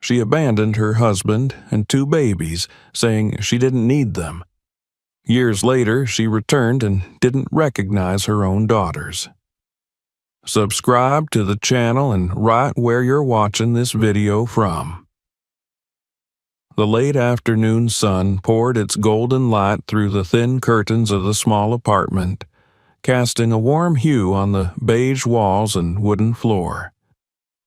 She abandoned her husband and 2 babies, saying she didn't need them. Years later, she returned and didn't recognize her own daughters. Subscribe to the channel and right where you're watching this video from. The late afternoon sun poured its golden light through the thin curtains of the small apartment, casting a warm hue on the beige walls and wooden floor.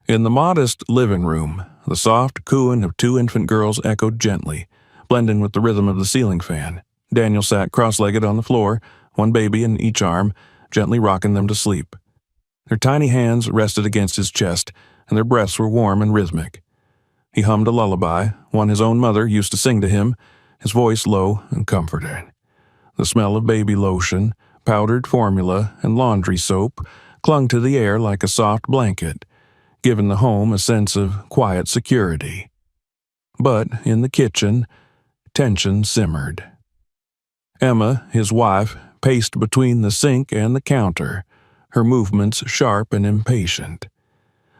In the modest living room, the soft cooing of 2 infant girls echoed gently, blending with the rhythm of the ceiling fan. Daniel sat cross-legged on the floor, 1 baby in each arm, gently rocking them to sleep. Their tiny hands rested against his chest, and their breaths were warm and rhythmic. He hummed a lullaby, one his own mother used to sing to him, his voice low and comforting. The smell of baby lotion, powdered formula, and laundry soap clung to the air like a soft blanket, giving the home a sense of quiet security. But in the kitchen, tension simmered. Emma, his wife, paced between the sink and the counter, her movements sharp and impatient.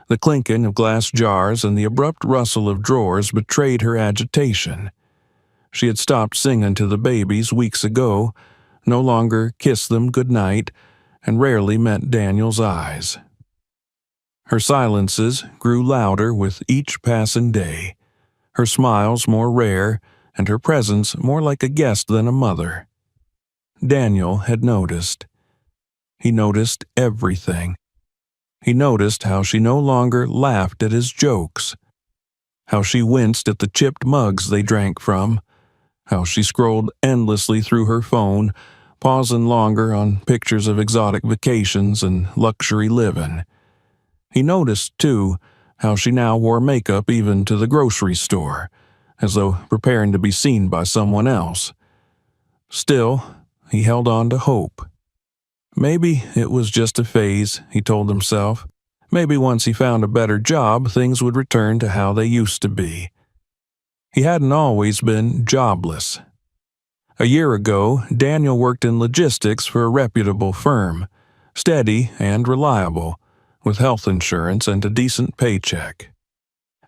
The clinking of glass jars and the abrupt rustle of drawers betrayed her agitation. She had stopped singing to the babies weeks ago, no longer kissed them good night, and rarely met Daniel's eyes. Her silences grew louder with each passing day, her smiles more rare, and her presence more like a guest than a mother. Daniel had noticed. He noticed everything. He noticed how she no longer laughed at his jokes, how she winced at the chipped mugs they drank from, how she scrolled endlessly through her phone, pausing longer on pictures of exotic vacations and luxury living. He noticed, too, how she now wore makeup even to the grocery store, as though preparing to be seen by someone else. Still, he held on to hope. Maybe it was just a phase, he told himself. Maybe once he found a better job, things would return to how they used to be. He hadn't always been jobless. A year ago, Daniel worked in logistics for a reputable firm, steady and reliable, with health insurance and a decent paycheck.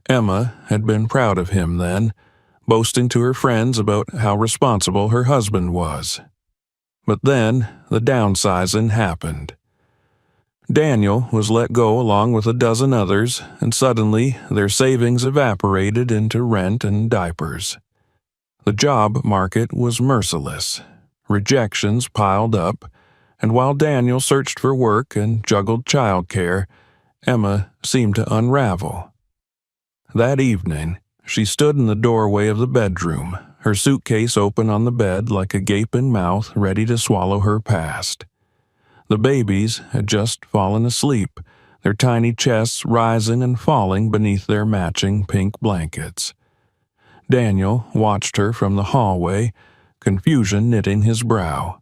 Emma had been proud of him then, boasting to her friends about how responsible her husband was. But then, the downsizing happened. Daniel was let go along with a dozen others, and suddenly their savings evaporated into rent and diapers. The job market was merciless. Rejections piled up, and while Daniel searched for work and juggled childcare, Emma seemed to unravel. That evening, she stood in the doorway of the bedroom, her suitcase open on the bed like a gaping mouth ready to swallow her past. The babies had just fallen asleep, their tiny chests rising and falling beneath their matching pink blankets. Daniel watched her from the hallway, confusion knitting his brow.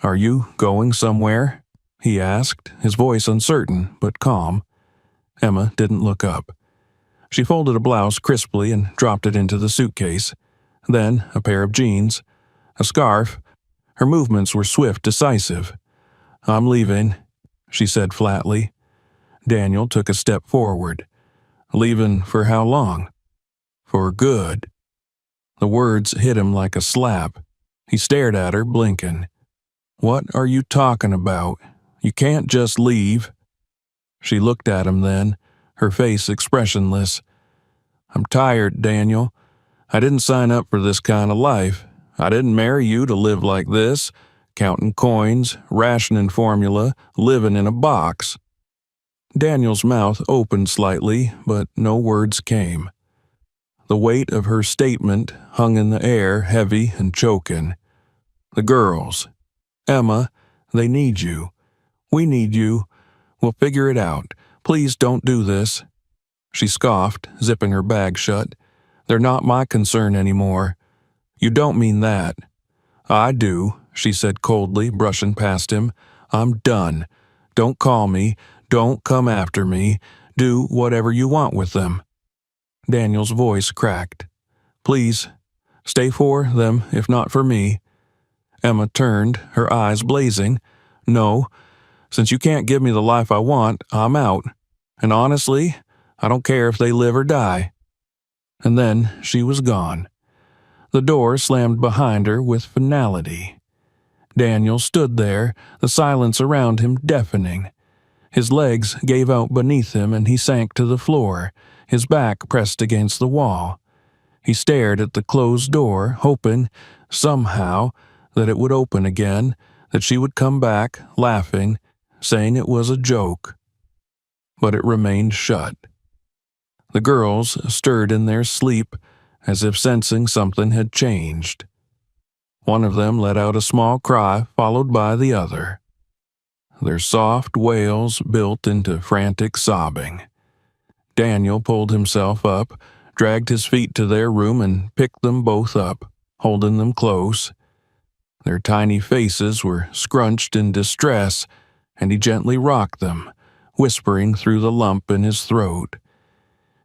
"Are you going somewhere?" he asked, his voice uncertain but calm. Emma didn't look up. She folded a blouse crisply and dropped it into the suitcase. Then a pair of jeans, a scarf. Her movements were swift, decisive. "I'm leaving," she said flatly. Daniel took a step forward. "Leaving for how long?" "For good." The words hit him like a slap. He stared at her, blinking. "What are you talking about? You can't just leave." She looked at him then, her face expressionless. "I'm tired, Daniel. I didn't sign up for this kind of life. I didn't marry you to live like this, counting coins, rationing formula, living in a box." Daniel's mouth opened slightly, but no words came. The weight of her statement hung in the air, heavy and choking. "The girls. Emma, they need you. We need you. We'll figure it out. Please don't do this." She scoffed, zipping her bag shut. "They're not my concern anymore." "You don't mean that." "I do," she said coldly, brushing past him. "I'm done. Don't call me. Don't come after me. Do whatever you want with them." Daniel's voice cracked. "Please, stay for them, if not for me." Emma turned, her eyes blazing. "No. Since you can't give me the life I want, I'm out. And honestly, I don't care if they live or die." And then she was gone. The door slammed behind her with finality. Daniel stood there, the silence around him deafening. His legs gave out beneath him and he sank to the floor, his back pressed against the wall. He stared at the closed door, hoping, somehow, that it would open again, that she would come back, laughing, saying it was a joke. But it remained shut. The girls stirred in their sleep, as if sensing something had changed. One of them let out a small cry, followed by the other. Their soft wails built into frantic sobbing. Daniel pulled himself up, dragged his feet to their room and picked them both up, holding them close. Their tiny faces were scrunched in distress, and he gently rocked them, whispering through the lump in his throat.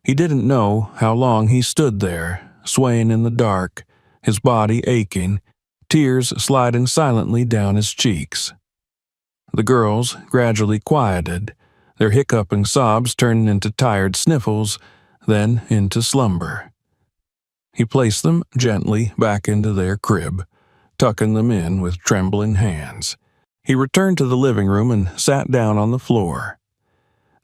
He didn't know how long he stood there, swaying in the dark, his body aching, tears sliding silently down his cheeks. The girls gradually quieted, their hiccuping sobs turning into tired sniffles, then into slumber. He placed them gently back into their crib, tucking them in with trembling hands. He returned to the living room and sat down on the floor.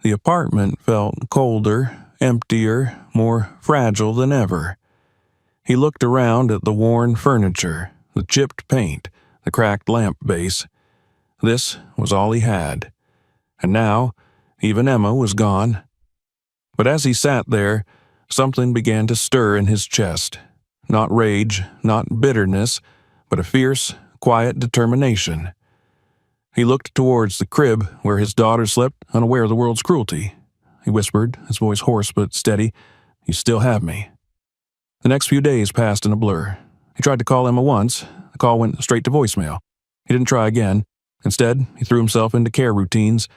The apartment felt colder, emptier, more fragile than ever. He looked around at the worn furniture, the chipped paint, the cracked lamp base. This was all he had. And now, even Emma was gone. But as he sat there, something began to stir in his chest. Not rage, not bitterness, but a fierce, quiet determination. He looked towards the crib where his daughter slept, unaware of the world's cruelty. He whispered, his voice hoarse but steady, "You still have me." The next few days passed in a blur. He tried to call Emma once. The call went straight to voicemail. He didn't try again. Instead, he threw himself into care routines.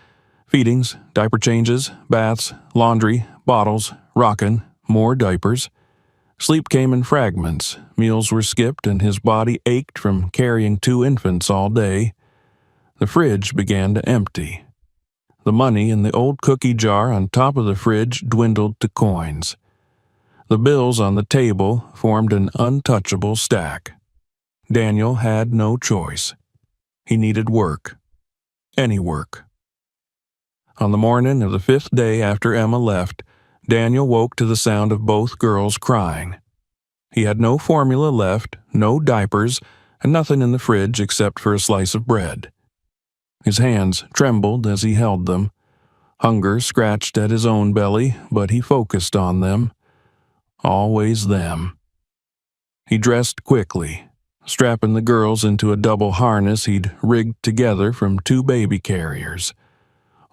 Feedings, diaper changes, baths, laundry, bottles, rockin', more diapers. Sleep came in fragments. Meals were skipped and his body ached from carrying 2 infants all day. The fridge began to empty. The money in the old cookie jar on top of the fridge dwindled to coins. The bills on the table formed an untouchable stack. Daniel had no choice. He needed work. Any work. On the morning of the 5th day after Emma left, Daniel woke to the sound of both girls crying. He had no formula left, no diapers, and nothing in the fridge except for a slice of bread. His hands trembled as he held them. Hunger scratched at his own belly, but he focused on them. Always them. He dressed quickly, strapping the girls into a double harness he'd rigged together from 2 baby carriers.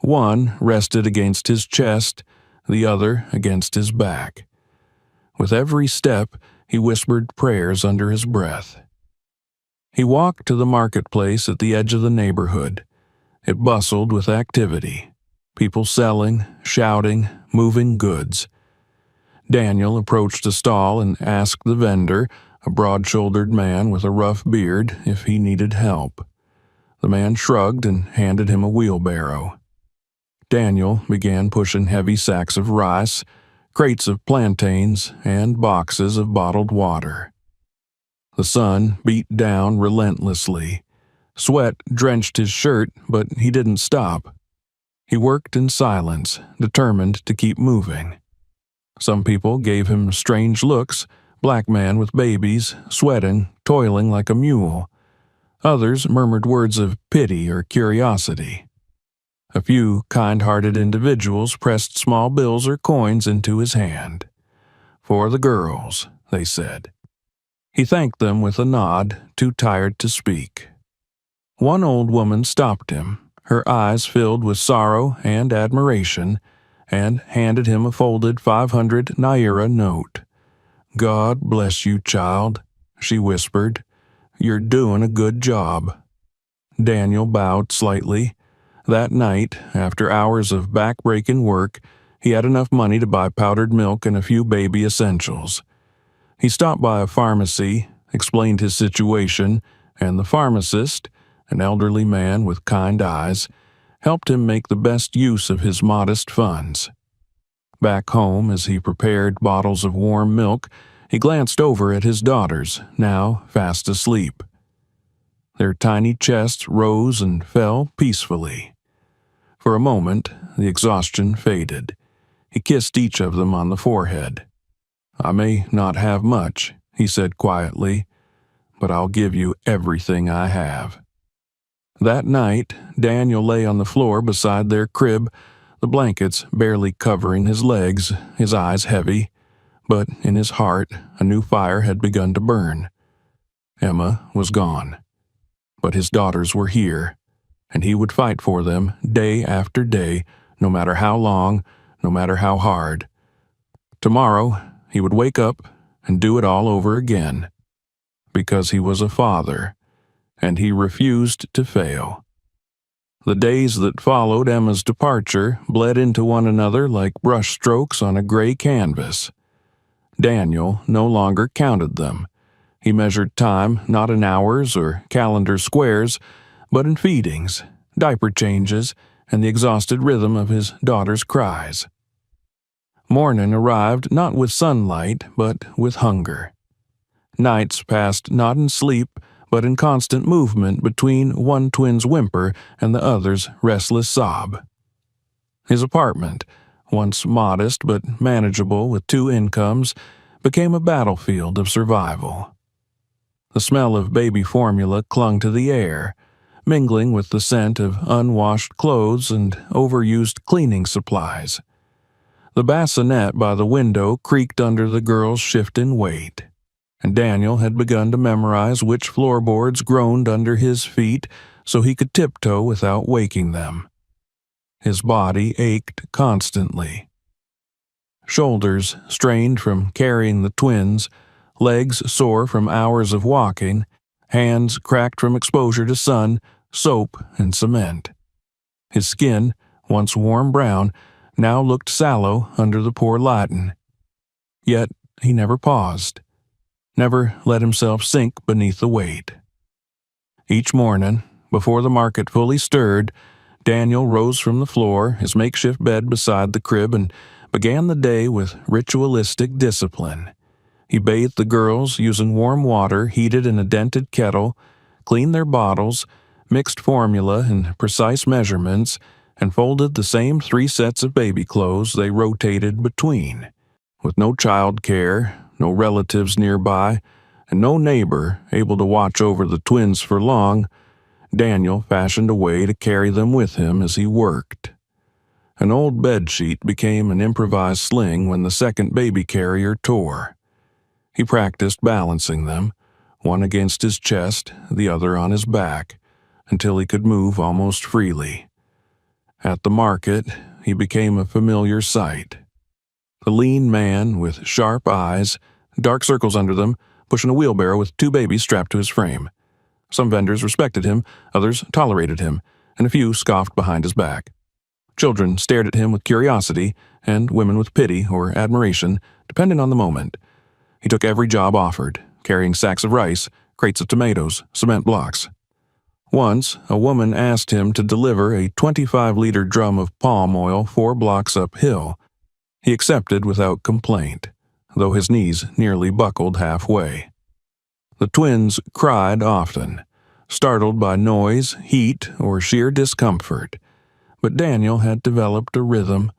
One rested against his chest, the other against his back. With every step, he whispered prayers under his breath. He walked to the marketplace at the edge of the neighborhood. It bustled with activity. People selling, shouting, moving goods. Daniel approached a stall and asked the vendor, a broad-shouldered man with a rough beard, if he needed help. The man shrugged and handed him a wheelbarrow. Daniel began pushing heavy sacks of rice, crates of plantains, and boxes of bottled water. The sun beat down relentlessly. Sweat drenched his shirt, but he didn't stop. He worked in silence, determined to keep moving. Some people gave him strange looks, black man with babies, sweating, toiling like a mule. Others murmured words of pity or curiosity. A few kind-hearted individuals pressed small bills or coins into his hand. "For the girls," they said. He thanked them with a nod, too tired to speak. One old woman stopped him, her eyes filled with sorrow and admiration, and handed him a folded 500 naira note. "God bless you, child," she whispered. "You're doing a good job." Daniel bowed slightly. That night, after hours of back-breaking work, he had enough money to buy powdered milk and a few baby essentials. He stopped by a pharmacy, explained his situation, and the pharmacist, an elderly man with kind eyes, helped him make the best use of his modest funds. Back home, as he prepared bottles of warm milk, he glanced over at his daughters, now fast asleep. Their tiny chests rose and fell peacefully. For a moment, the exhaustion faded. He kissed each of them on the forehead. "I may not have much," he said quietly, "but I'll give you everything I have." That night, Daniel lay on the floor beside their crib, the blankets barely covering his legs, his eyes heavy, but in his heart a new fire had begun to burn. Emma was gone, but his daughters were here, and he would fight for them day after day, no matter how long, no matter how hard. Tomorrow, he would wake up and do it all over again, because he was a father, and he refused to fail. The days that followed Emma's departure bled into one another like brushstrokes on a gray canvas. Daniel no longer counted them. He measured time not in hours or calendar squares, but in feedings, diaper changes, and the exhausted rhythm of his daughter's cries. Morning arrived not with sunlight, but with hunger. Nights passed not in sleep, but in constant movement between one twin's whimper and the other's restless sob. His apartment, once modest but manageable with 2 incomes, became a battlefield of survival. The smell of baby formula clung to the air, mingling with the scent of unwashed clothes and overused cleaning supplies. The bassinet by the window creaked under the girl's shifting weight, and Daniel had begun to memorize which floorboards groaned under his feet so he could tiptoe without waking them. His body ached constantly. Shoulders strained from carrying the twins, legs sore from hours of walking, hands cracked from exposure to sun, soap, and cement. His skin, once warm brown, now looked sallow under the poor Latin. Yet he never paused, never let himself sink beneath the weight. Each morning, before the market fully stirred, Daniel rose from the floor, his makeshift bed beside the crib, and began the day with ritualistic discipline. He bathed the girls using warm water heated in a dented kettle, cleaned their bottles, mixed formula in precise measurements, and folded the same 3 sets of baby clothes they rotated between. With no child care, no relatives nearby, and no neighbor able to watch over the twins for long, Daniel fashioned a way to carry them with him as he worked. An old bedsheet became an improvised sling when the second baby carrier tore. He practiced balancing them, one against his chest, the other on his back, until he could move almost freely. At the market, he became a familiar sight. The lean man with sharp eyes, dark circles under them, pushing a wheelbarrow with 2 babies strapped to his frame. Some vendors respected him, others tolerated him, and a few scoffed behind his back. Children stared at him with curiosity, and women with pity or admiration, depending on the moment. He took every job offered, carrying sacks of rice, crates of tomatoes, cement blocks. Once, a woman asked him to deliver a 25-liter drum of palm oil 4 blocks uphill. He accepted without complaint, though his knees nearly buckled halfway. The twins cried often, startled by noise, heat, or sheer discomfort, but Daniel had developed a rhythm,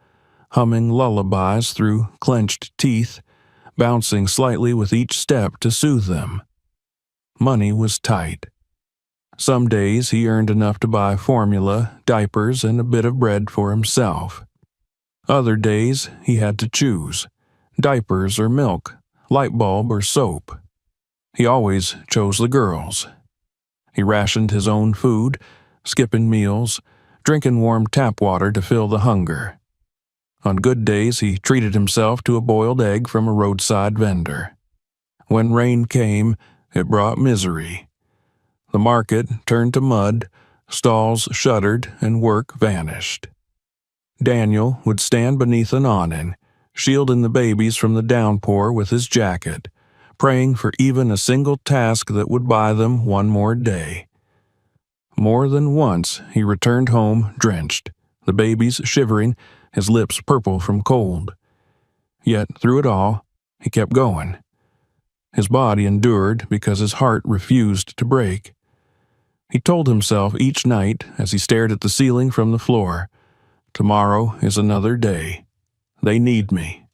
humming lullabies through clenched teeth, bouncing slightly with each step to soothe them. Money was tight. Some days he earned enough to buy formula, diapers, and a bit of bread for himself. Other days he had to choose, diapers or milk, light bulb or soap. He always chose the girls. He rationed his own food, skipping meals, drinking warm tap water to fill the hunger. On good days he treated himself to a boiled egg from a roadside vendor. When rain came, it brought misery. The market turned to mud, stalls shuttered, and work vanished. Daniel would stand beneath an awning, shielding the babies from the downpour with his jacket, praying for even a single task that would buy them one more day. More than once he returned home drenched, the babies shivering, his lips purple from cold. Yet, through it all, he kept going. His body endured because his heart refused to break. He told himself each night as he stared at the ceiling from the floor, "Tomorrow is another day. They need me."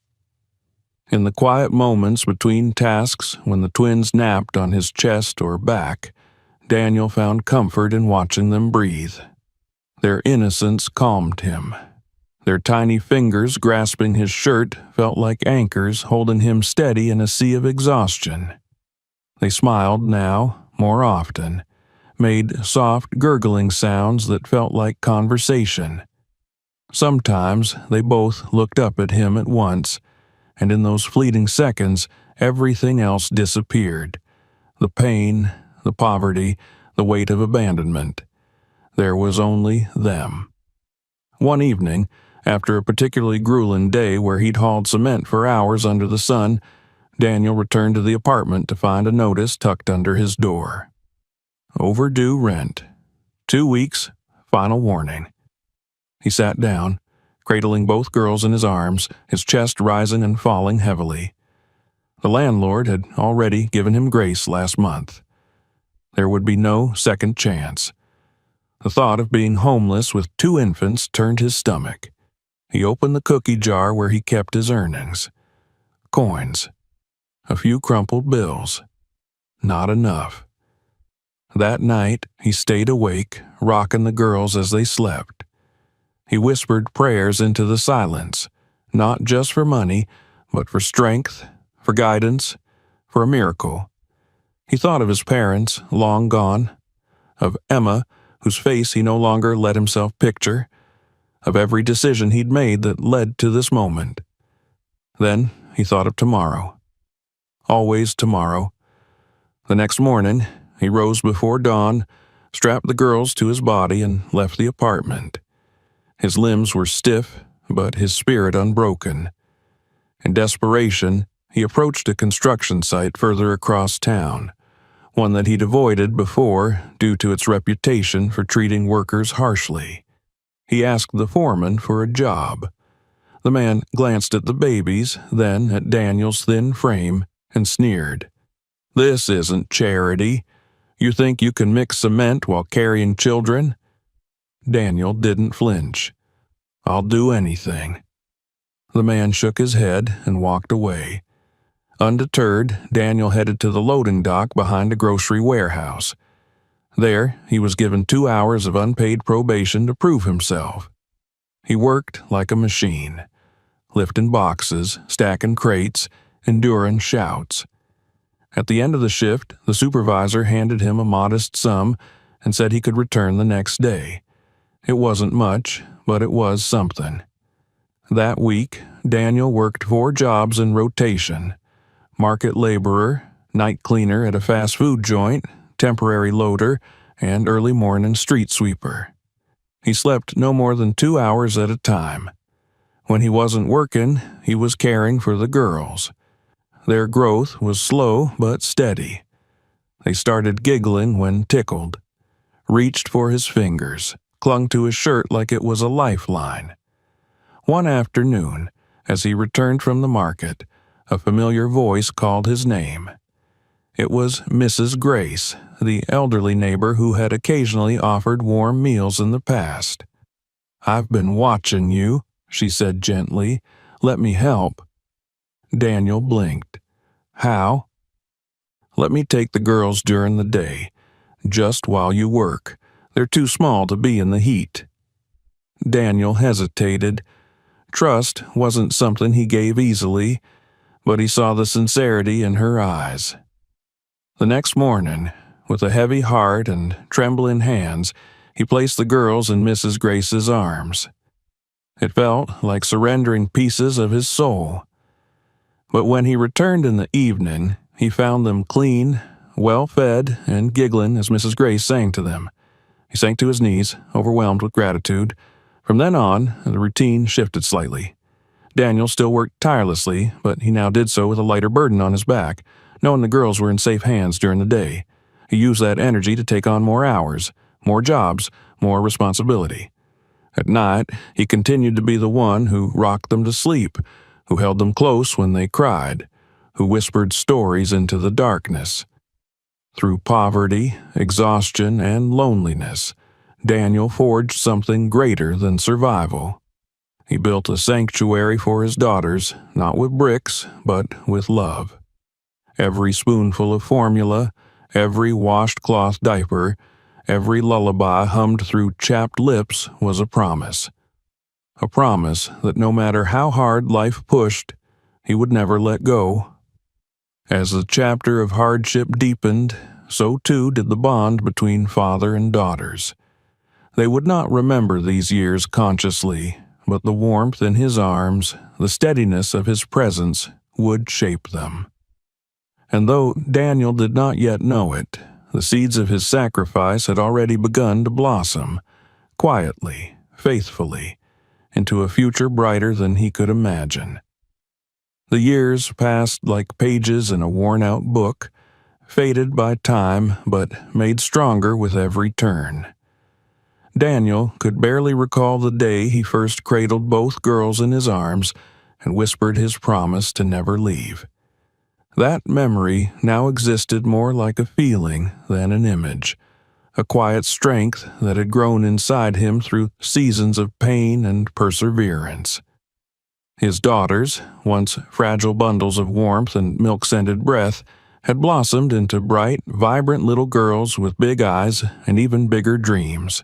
In the quiet moments between tasks, when the twins napped on his chest or back, Daniel found comfort in watching them breathe. Their innocence calmed him. Their tiny fingers grasping his shirt felt like anchors holding him steady in a sea of exhaustion. They smiled now, more often, made soft gurgling sounds that felt like conversation. Sometimes they both looked up at him at once, and in those fleeting seconds, everything else disappeared. The pain, the poverty, the weight of abandonment. There was only them. One evening, after a particularly grueling day where he'd hauled cement for hours under the sun, Daniel returned to the apartment to find a notice tucked under his door. Overdue rent. 2 weeks, final warning. He sat down, cradling both girls in his arms, his chest rising and falling heavily. The landlord had already given him grace last month. There would be no second chance. The thought of being homeless with 2 infants turned his stomach. He opened the cookie jar where he kept his earnings. Coins. A few crumpled bills. Not enough. That night, he stayed awake, rocking the girls as they slept. He whispered prayers into the silence, not just for money, but for strength, for guidance, for a miracle. He thought of his parents, long gone, of Emma, whose face he no longer let himself picture, of every decision he'd made that led to this moment. Then he thought of tomorrow. Always tomorrow. The next morning, he rose before dawn, strapped the girls to his body, and left the apartment. His limbs were stiff, but his spirit unbroken. In desperation, he approached a construction site further across town, one that he'd avoided before due to its reputation for treating workers harshly. He asked the foreman for a job. The man glanced at the babies, then at Daniel's thin frame, and sneered. "This isn't charity. You think you can mix cement while carrying children?" Daniel didn't flinch. "I'll do anything." The man shook his head and walked away. Undeterred, Daniel headed to the loading dock behind a grocery warehouse. There, he was given 2 hours of unpaid probation to prove himself. He worked like a machine, lifting boxes, stacking crates, enduring shouts. At the end of the shift, the supervisor handed him a modest sum and said he could return the next day. It wasn't much, but it was something. That week, Daniel worked 4 jobs in rotation: market laborer, night cleaner at a fast food joint, temporary loader, and early morning street sweeper. He slept no more than 2 hours at a time. When he wasn't working, he was caring for the girls. Their growth was slow but steady. They started giggling when tickled, reached for his fingers, clung to his shirt like it was a lifeline. One afternoon, as he returned from the market, a familiar voice called his name. It was Mrs. Grace, the elderly neighbor who had occasionally offered warm meals in the past. "I've been watching you," she said gently. "Let me help." Daniel blinked. "How?" "Let me take the girls during the day, just while you work. They're too small to be in the heat." Daniel hesitated. Trust wasn't something he gave easily, but he saw the sincerity in her eyes. The next morning, with a heavy heart and trembling hands, he placed the girls in Mrs. Grace's arms. It felt like surrendering pieces of his soul. But when he returned in the evening, he found them clean, well-fed, and giggling as Mrs. Grace sang to them. He sank to his knees, overwhelmed with gratitude. From then on, the routine shifted slightly. Daniel still worked tirelessly, but he now did so with a lighter burden on his back, knowing the girls were in safe hands during the day. He used that energy to take on more hours, more jobs, more responsibility. At night, he continued to be the one who rocked them to sleep, who held them close when they cried, who whispered stories into the darkness. Through poverty, exhaustion, and loneliness, Daniel forged something greater than survival. He built a sanctuary for his daughters, not with bricks, but with love. Every spoonful of formula, every washed cloth diaper, every lullaby hummed through chapped lips was a promise. A promise that no matter how hard life pushed, he would never let go. As the chapter of hardship deepened, so too did the bond between father and daughters. They would not remember these years consciously, but the warmth in his arms, the steadiness of his presence, would shape them. And though Daniel did not yet know it, the seeds of his sacrifice had already begun to blossom, quietly, faithfully, into a future brighter than he could imagine. The years passed like pages in a worn-out book, faded by time but made stronger with every turn. Daniel could barely recall the day he first cradled both girls in his arms and whispered his promise to never leave. That memory now existed more like a feeling than an image, a quiet strength that had grown inside him through seasons of pain and perseverance. His daughters, once fragile bundles of warmth and milk-scented breath, had blossomed into bright, vibrant little girls with big eyes and even bigger dreams.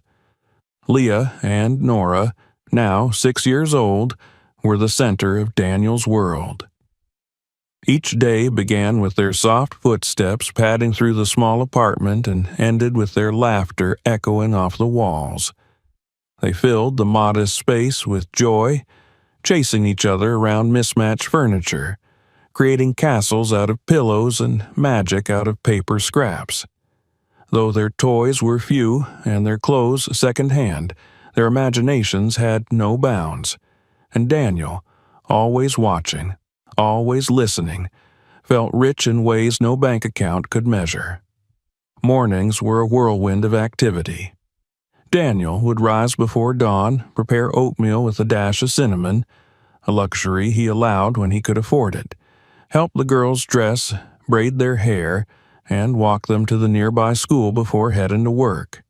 Leah and Nora, now 6 years old, were the center of Daniel's world. Each day began with their soft footsteps padding through the small apartment and ended with their laughter echoing off the walls. They filled the modest space with joy, chasing each other around mismatched furniture, creating castles out of pillows and magic out of paper scraps. Though their toys were few and their clothes second-hand, their imaginations had no bounds, and Daniel, always watching, always listening, felt rich in ways no bank account could measure. Mornings were a whirlwind of activity. Daniel would rise before dawn, prepare oatmeal with a dash of cinnamon, a luxury he allowed when he could afford it, help the girls dress, braid their hair, and walk them to the nearby school before heading to work.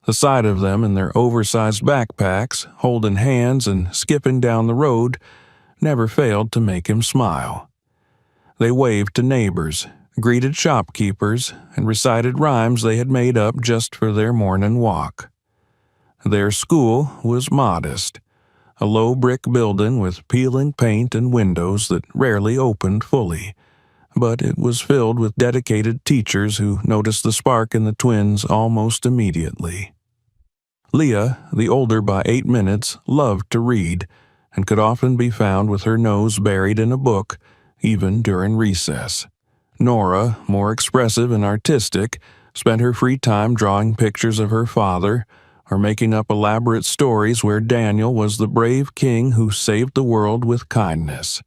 The sight of them in their oversized backpacks, holding hands and skipping down the road, never failed to make him smile. They waved to neighbors, greeted shopkeepers, and recited rhymes they had made up just for their morning walk. Their school was modest, a low brick building with peeling paint and windows that rarely opened fully, but it was filled with dedicated teachers who noticed the spark in the twins almost immediately. Leah, the older by 8 minutes, loved to read, and could often be found with her nose buried in a book, even during recess. Nora, more expressive and artistic, spent her free time drawing pictures of her father or making up elaborate stories where Daniel was the brave king who saved the world with kindness.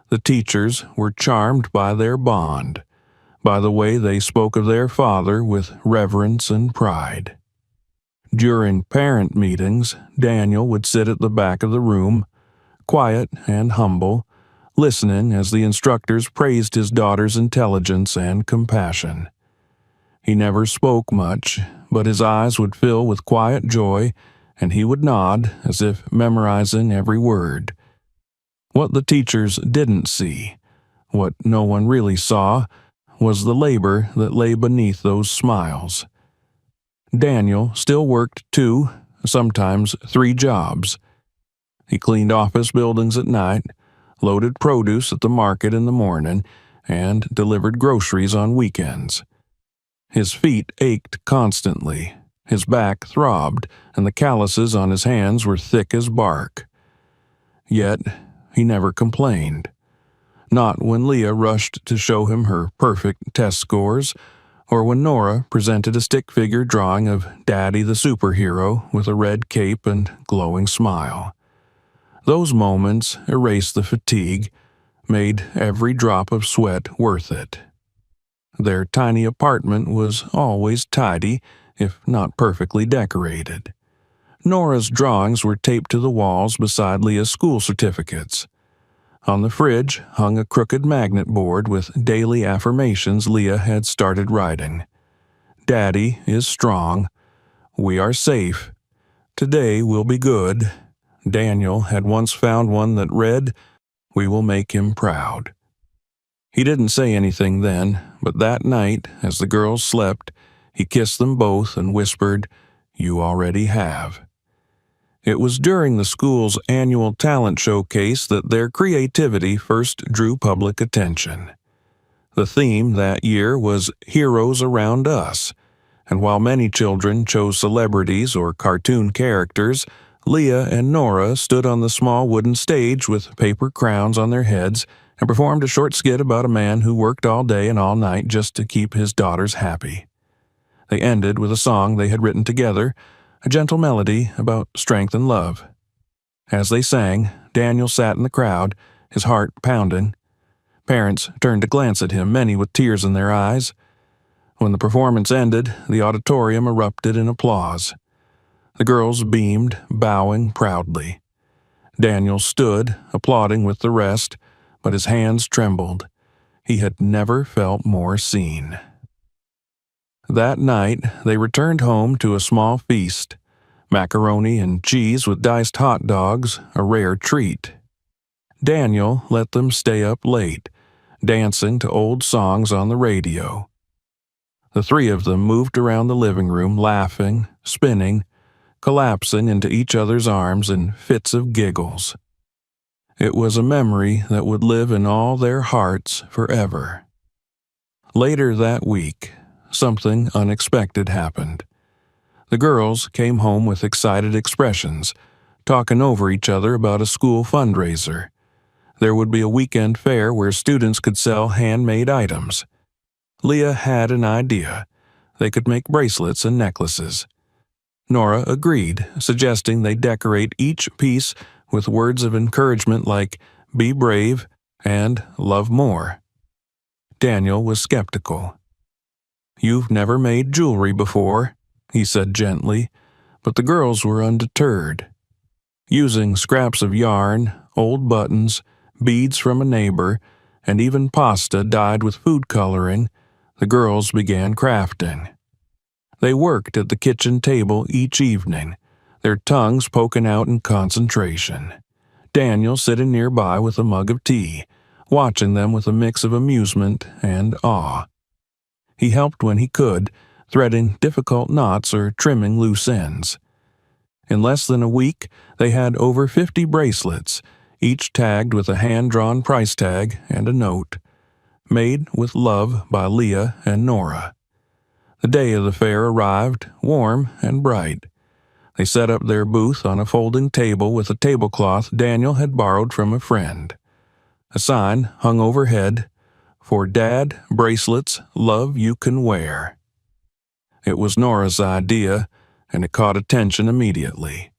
The teachers were charmed by their bond, by the way they spoke of their father with reverence and pride. During parent meetings, Daniel would sit at the back of the room, quiet and humble, listening as the instructors praised his daughter's intelligence and compassion. He never spoke much, but his eyes would fill with quiet joy, and he would nod as if memorizing every word. What the teachers didn't see, what no one really saw, was the labor that lay beneath those smiles. Daniel still worked 2, sometimes 3 jobs. He cleaned office buildings at night, loaded produce at the market in the morning, and delivered groceries on weekends. His feet ached constantly, his back throbbed, and the calluses on his hands were thick as bark. Yet he never complained. Not when Leah rushed to show him her perfect test scores, or when Nora presented a stick figure drawing of Daddy the superhero with a red cape and glowing smile. Those moments erased the fatigue, made every drop of sweat worth it. Their tiny apartment was always tidy, if not perfectly decorated. Nora's drawings were taped to the walls beside Leah's school certificates. On the fridge hung a crooked magnet board with daily affirmations Leah had started writing. Daddy is strong. We are safe. Today will be good. Daniel had once found one that read, We will make him proud. He didn't say anything then, but that night, as the girls slept, he kissed them both and whispered, You already have. It was during the school's annual talent showcase that their creativity first drew public attention. The theme that year was Heroes Around Us, and while many children chose celebrities or cartoon characters, Leah and Nora stood on the small wooden stage with paper crowns on their heads and performed a short skit about a man who worked all day and all night just to keep his daughters happy. They ended with a song they had written together, a gentle melody about strength and love. As they sang, Daniel sat in the crowd, his heart pounding. Parents turned to glance at him, many with tears in their eyes. When the performance ended, the auditorium erupted in applause. The girls beamed, bowing proudly. Daniel stood, applauding with the rest, but his hands trembled. He had never felt more seen. That night, they returned home to a small feast. Macaroni and cheese with diced hot dogs, a rare treat. Daniel let them stay up late, dancing to old songs on the radio. The three of them moved around the living room, laughing, spinning, collapsing into each other's arms in fits of giggles. It was a memory that would live in all their hearts forever. Later that week, something unexpected happened. The girls came home with excited expressions, talking over each other about a school fundraiser. There would be a weekend fair where students could sell handmade items. Leah had an idea. They could make bracelets and necklaces. Nora agreed, suggesting they decorate each piece with words of encouragement like, Be brave and love more. Daniel was skeptical. You've never made jewelry before, he said gently, but the girls were undeterred. Using scraps of yarn, old buttons, beads from a neighbor, and even pasta dyed with food coloring, the girls began crafting. They worked at the kitchen table each evening, their tongues poking out in concentration. Daniel sitting nearby with a mug of tea, watching them with a mix of amusement and awe. He helped when he could, threading difficult knots or trimming loose ends. In less than a week, they had over 50 bracelets, each tagged with a hand-drawn price tag and a note. Made with love by Leah and Nora. The day of the fair arrived, warm and bright. They set up their booth on a folding table with a tablecloth Daniel had borrowed from a friend. A sign hung overhead, For Dad, bracelets, love you can wear. It was Nora's idea, and it caught attention immediately.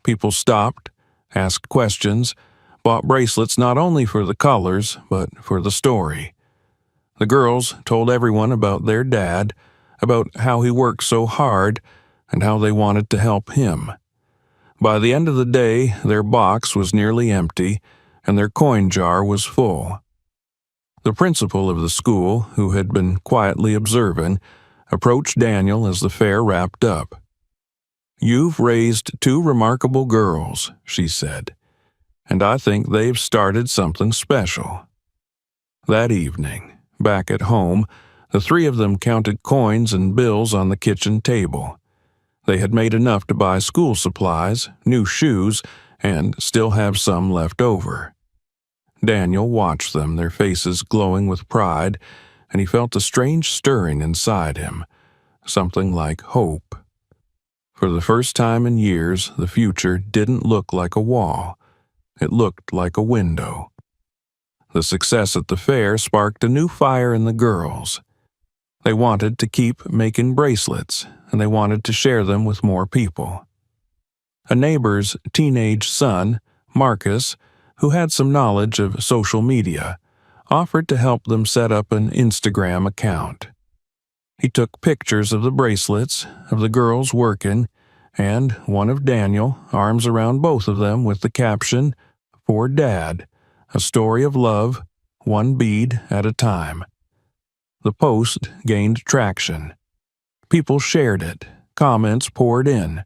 People stopped, asked questions, bought bracelets not only for the colors, but for the story. The girls told everyone about their dad, about how he worked so hard, and how they wanted to help him. By the end of the day, their box was nearly empty, and their coin jar was full. The principal of the school, who had been quietly observing, approached Daniel as the fair wrapped up. "You've raised two remarkable girls," she said, "and I think they've started something special." That evening, back at home, the three of them counted coins and bills on the kitchen table. They had made enough to buy school supplies, new shoes, and still have some left over. Daniel watched them, their faces glowing with pride, and he felt a strange stirring inside him, something like hope. For the first time in years, the future didn't look like a wall. It looked like a window. The success at the fair sparked a new fire in the girls. They wanted to keep making bracelets, and they wanted to share them with more people. A neighbor's teenage son, Marcus, who had some knowledge of social media, offered to help them set up an Instagram account. He took pictures of the bracelets, of the girls working, and one of Daniel, arms around both of them with the caption, "For Dad," a story of love, one bead at a time. The post gained traction. People shared it, comments poured in,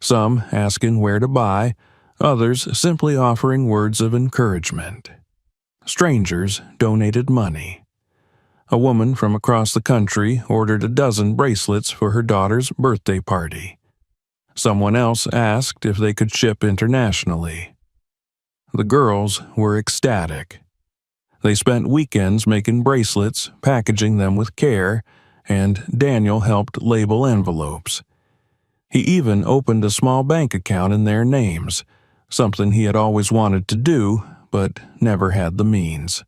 some asking where to buy, others simply offering words of encouragement. Strangers donated money. A woman from across the country ordered a dozen bracelets for her daughter's birthday party. Someone else asked if they could ship internationally. The girls were ecstatic. They spent weekends making bracelets, packaging them with care, and Daniel helped label envelopes. He even opened a small bank account in their names, something he had always wanted to do, but never had the means.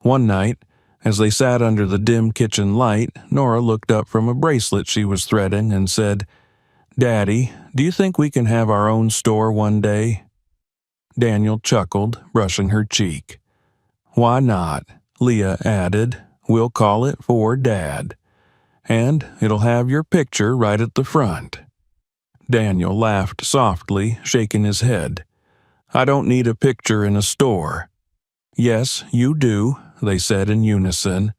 One night, as they sat under the dim kitchen light, Nora looked up from a bracelet she was threading and said, "Daddy, do you think we can have our own store one day?" Daniel chuckled, brushing her cheek. "Why not?" Leah added. "We'll call it For Dad. And it'll have your picture right at the front." Daniel laughed softly, shaking his head. "I don't need a picture in a store." "Yes, you do," they said in unison.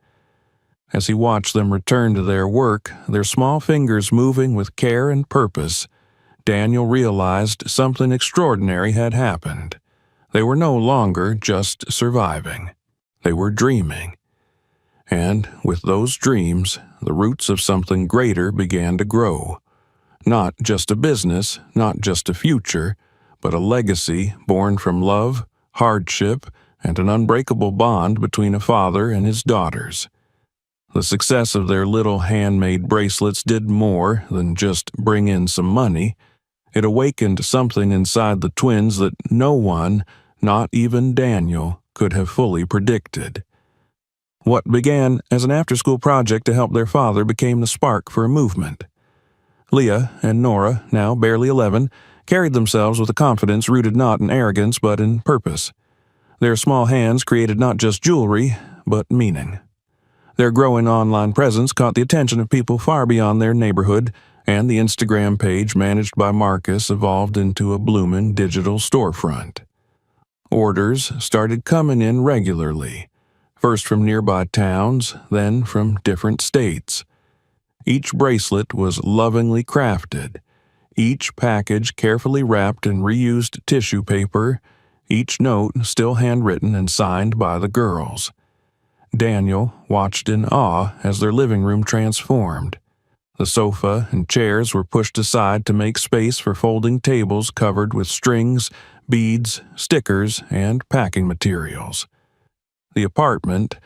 As he watched them return to their work, their small fingers moving with care and purpose, Daniel realized something extraordinary had happened. They were no longer just surviving. They were dreaming. And with those dreams, the roots of something greater began to grow. Not just a business, not just a future, but a legacy born from love, hardship, and an unbreakable bond between a father and his daughters. The success of their little handmade bracelets did more than just bring in some money. It awakened something inside the twins that no one, not even Daniel, could have fully predicted. What began as an after-school project to help their father became the spark for a movement. Leah and Nora, now barely 11, carried themselves with a confidence rooted not in arrogance but in purpose. Their small hands created not just jewelry, but meaning. Their growing online presence caught the attention of people far beyond their neighborhood, and the Instagram page managed by Marcus evolved into a blooming digital storefront. Orders started coming in regularly, first from nearby towns, then from different states. Each bracelet was lovingly crafted, each package carefully wrapped in reused tissue paper, each note still handwritten and signed by the girls. Daniel watched in awe as their living room transformed. The sofa and chairs were pushed aside to make space for folding tables covered with strings, beads, stickers, and packing materials. The apartment,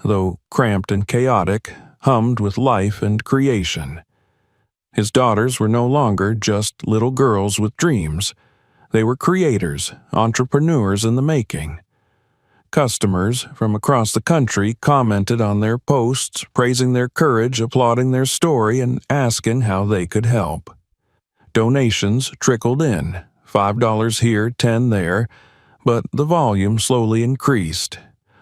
though cramped and chaotic, hummed with life and creation. His daughters were no longer just little girls with dreams. They were creators, entrepreneurs in the making. Customers from across the country commented on their posts, praising their courage, applauding their story, and asking how they could help. Donations trickled in, $5 here, $10 there, but the volume slowly increased.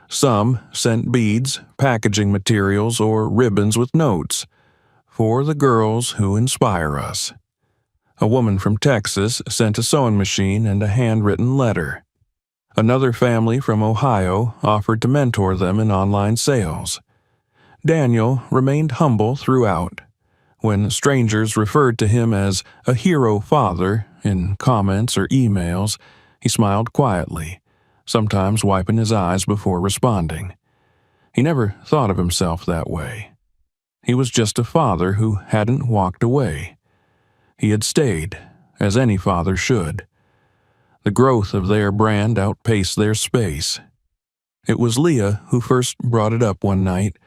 Some sent beads, packaging materials, or ribbons with notes, "For the girls who inspire us." A woman from Texas sent a sewing machine and a handwritten letter. Another family from Ohio offered to mentor them in online sales. Daniel remained humble throughout. When strangers referred to him as a hero father in comments or emails, he smiled quietly, sometimes wiping his eyes before responding. He never thought of himself that way. He was just a father who hadn't walked away. He had stayed, as any father should. The growth of their brand outpaced their space. It was Leah who first brought it up one night,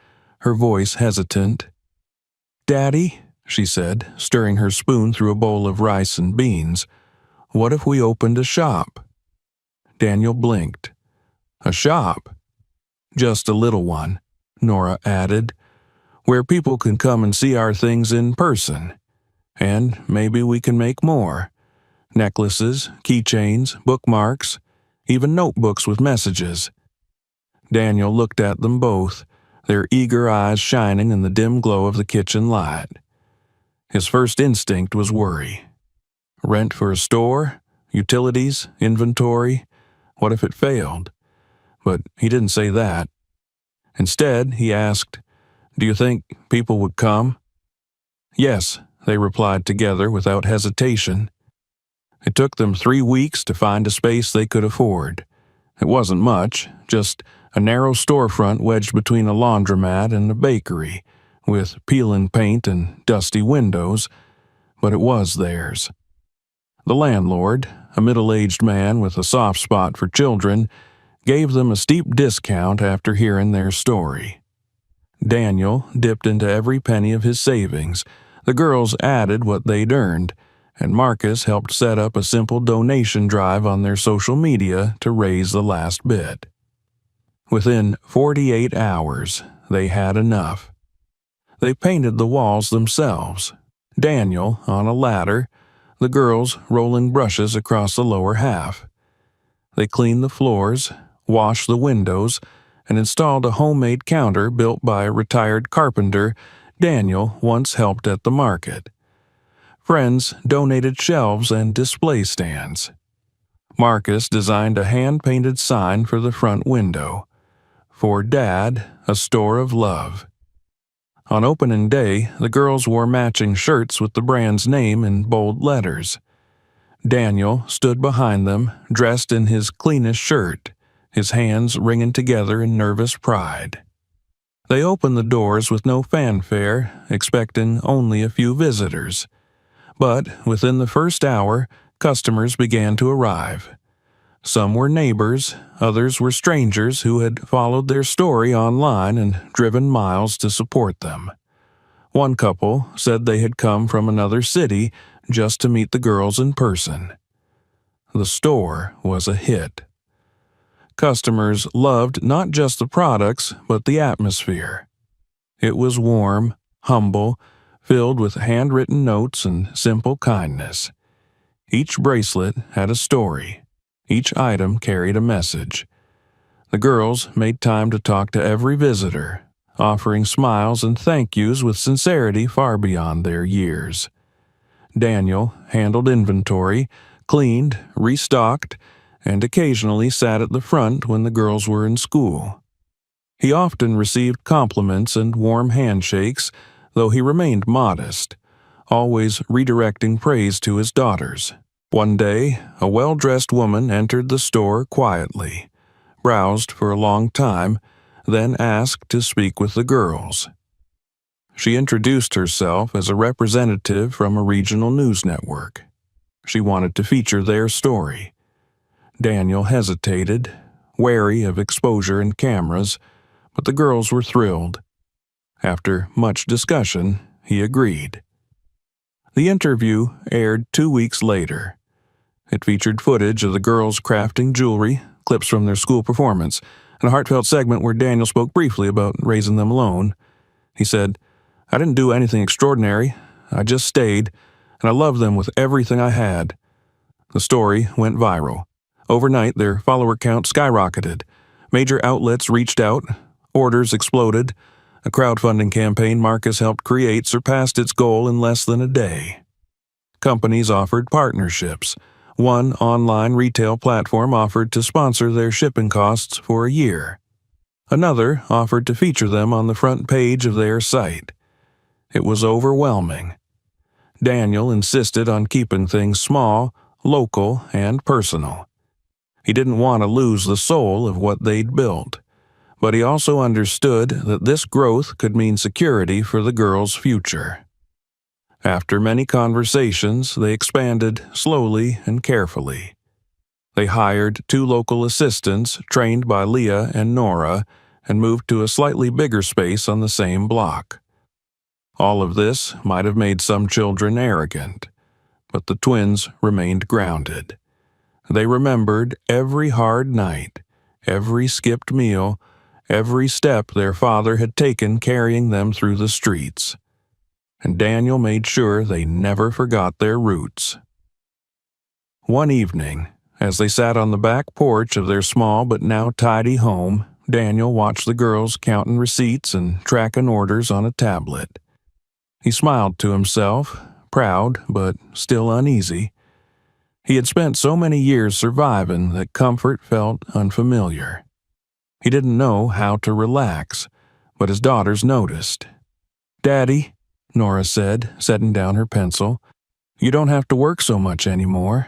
her voice hesitant. "Daddy," she said, stirring her spoon through a bowl of rice and beans, "what if we opened a shop?" Daniel blinked. "A shop?" "Just a little one," Nora added, "where people can come and see our things in person. And maybe we can make more. Necklaces, keychains, bookmarks, even notebooks with messages." Daniel looked at them both, their eager eyes shining in the dim glow of the kitchen light. His first instinct was worry. Rent for a store, utilities, inventory. What if it failed? But he didn't say that. Instead, he asked, "Do you think people would come?" "Yes," they replied together without hesitation. It took them 3 weeks to find a space they could afford. It wasn't much, just a narrow storefront wedged between a laundromat and a bakery, with peeling paint and dusty windows, but it was theirs. The landlord, a middle-aged man with a soft spot for children, gave them a steep discount after hearing their story. Daniel dipped into every penny of his savings. The girls added what they'd earned, and Marcus helped set up a simple donation drive on their social media to raise the last bit. Within 48 hours, they had enough. They painted the walls themselves, Daniel on a ladder, the girls rolling brushes across the lower half. They cleaned the floors, washed the windows, and installed a homemade counter built by a retired carpenter Daniel once helped at the market. Friends donated shelves and display stands. Marcus designed a hand-painted sign for the front window. "For Dad, a store of love." On opening day, the girls wore matching shirts with the brand's name in bold letters. Daniel stood behind them, dressed in his cleanest shirt, his hands wringing together in nervous pride. They opened the doors with no fanfare, expecting only a few visitors. But within the first hour, customers began to arrive. Some were neighbors, others were strangers who had followed their story online and driven miles to support them. One couple said they had come from another city just to meet the girls in person. The store was a hit. Customers loved not just the products, but the atmosphere. It was warm, humble, filled with handwritten notes and simple kindness. Each bracelet had a story. Each item carried a message. The girls made time to talk to every visitor, offering smiles and thank yous with sincerity far beyond their years. Daniel handled inventory, cleaned, restocked, and occasionally sat at the front when the girls were in school. He often received compliments and warm handshakes, though he remained modest, always redirecting praise to his daughters. One day, a well-dressed woman entered the store quietly, browsed for a long time, then asked to speak with the girls. She introduced herself as a representative from a regional news network. She wanted to feature their story. Daniel hesitated, wary of exposure and cameras, but the girls were thrilled. After much discussion, he agreed. The interview aired 2 weeks later. It featured footage of the girls crafting jewelry, clips from their school performance, and a heartfelt segment where Daniel spoke briefly about raising them alone. He said, "I didn't do anything extraordinary. I just stayed, and I loved them with everything I had." The story went viral. Overnight, their follower count skyrocketed. Major outlets reached out. Orders exploded. A crowdfunding campaign Marcus helped create surpassed its goal in less than a day. Companies offered partnerships. One online retail platform offered to sponsor their shipping costs for a year. Another offered to feature them on the front page of their site. It was overwhelming. Daniel insisted on keeping things small, local, and personal. He didn't want to lose the soul of what they'd built, but he also understood that this growth could mean security for the girls' future. After many conversations, they expanded slowly and carefully. They hired 2 local assistants trained by Leah and Nora and moved to a slightly bigger space on the same block. All of this might have made some children arrogant, but the twins remained grounded. They remembered every hard night, every skipped meal, every step their father had taken carrying them through the streets. And Daniel made sure they never forgot their roots. One evening, as they sat on the back porch of their small but now tidy home, Daniel watched the girls counting receipts and tracking orders on a tablet. He smiled to himself, proud but still uneasy. He had spent so many years surviving that comfort felt unfamiliar. He didn't know how to relax, but his daughters noticed. "Daddy," Nora said, setting down her pencil, "you don't have to work so much anymore."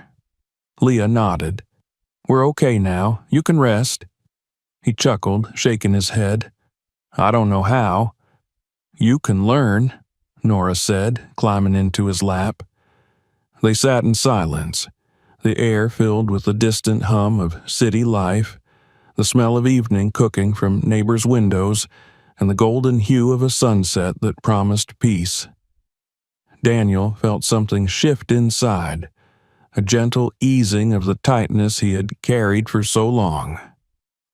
Leah nodded. "We're okay now. You can rest." He chuckled, shaking his head. "I don't know how." "You can learn," Nora said, climbing into his lap. They sat in silence, the air filled with the distant hum of city life, the smell of evening cooking from neighbors' windows, and the golden hue of a sunset that promised peace. Daniel felt something shift inside, a gentle easing of the tightness he had carried for so long.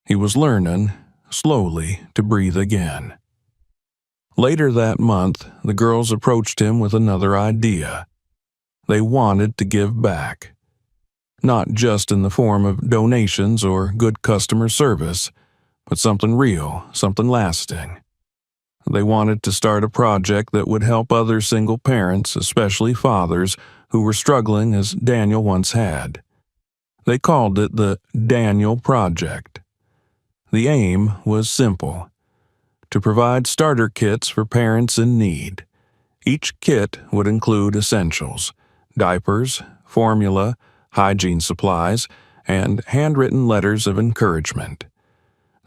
He was learning, slowly, to breathe again. Later that month, the girls approached him with another idea. They wanted to give back. Not just in the form of donations or good customer service, but something real, something lasting. They wanted to start a project that would help other single parents, especially fathers, who were struggling as Daniel once had. They called it the Daniel Project. The aim was simple: to provide starter kits for parents in need. Each kit would include essentials: diapers, formula, hygiene supplies, and handwritten letters of encouragement.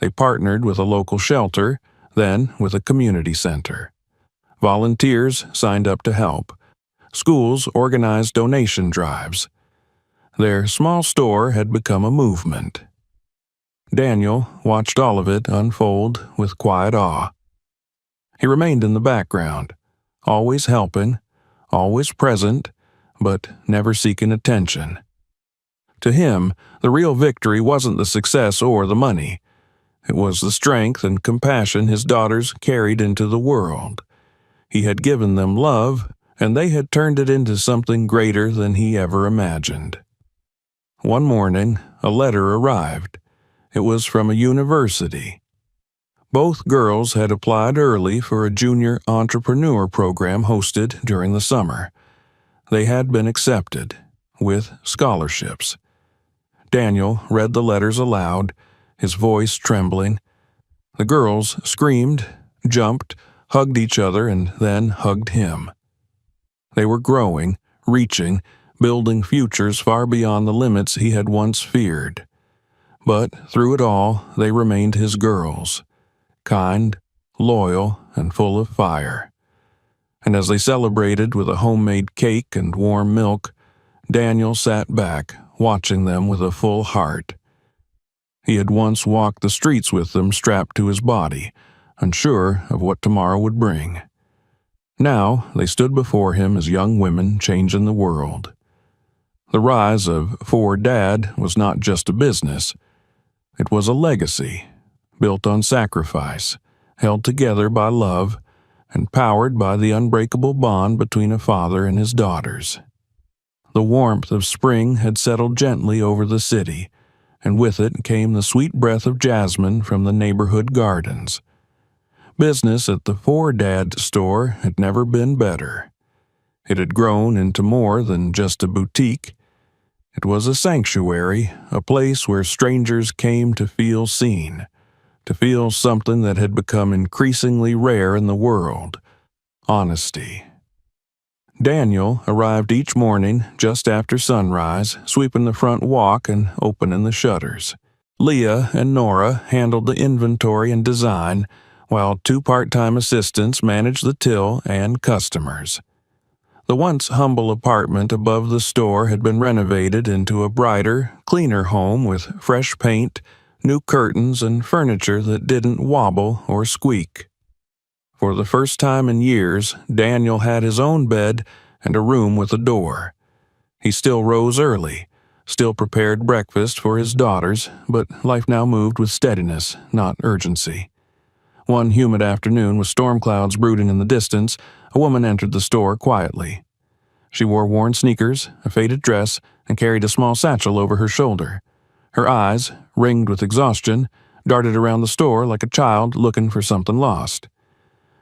They partnered with a local shelter, then with a community center. Volunteers signed up to help. Schools organized donation drives. Their small store had become a movement. Daniel watched all of it unfold with quiet awe. He remained in the background, always helping, always present, but never seeking attention. To him, the real victory wasn't the success or the money. It was the strength and compassion his daughters carried into the world. He had given them love, and they had turned it into something greater than he ever imagined. One morning, a letter arrived. It was from a university. Both girls had applied early for a junior entrepreneur program hosted during the summer. They had been accepted, with scholarships. Daniel read the letters aloud, his voice trembling. The girls screamed, jumped, hugged each other, and then hugged him. They were growing, reaching, building futures far beyond the limits he had once feared. But through it all, they remained his girls, kind, loyal, and full of fire. And as they celebrated with a homemade cake and warm milk, Daniel sat back, watching them with a full heart. He had once walked the streets with them strapped to his body, unsure of what tomorrow would bring. Now they stood before him as young women changing the world. The rise of 4Dad was not just a business. It was a legacy, built on sacrifice, held together by love, and powered by the unbreakable bond between a father and his daughters. The warmth of spring had settled gently over the city, and with it came the sweet breath of jasmine from the neighborhood gardens. Business at the 4Dad store had never been better. It had grown into more than just a boutique. It was a sanctuary, a place where strangers came to feel seen, to feel something that had become increasingly rare in the world: honesty. Daniel arrived each morning just after sunrise, sweeping the front walk and opening the shutters. Leah and Nora handled the inventory and design, while 2 part-time assistants managed the till and customers. The once humble apartment above the store had been renovated into a brighter, cleaner home with fresh paint, new curtains, and furniture that didn't wobble or squeak. For the first time in years, Daniel had his own bed and a room with a door. He still rose early, still prepared breakfast for his daughters, but life now moved with steadiness, not urgency. One humid afternoon, with storm clouds brooding in the distance, a woman entered the store quietly. She wore worn sneakers, a faded dress, and carried a small satchel over her shoulder. Her eyes, ringed with exhaustion, darted around the store like a child looking for something lost.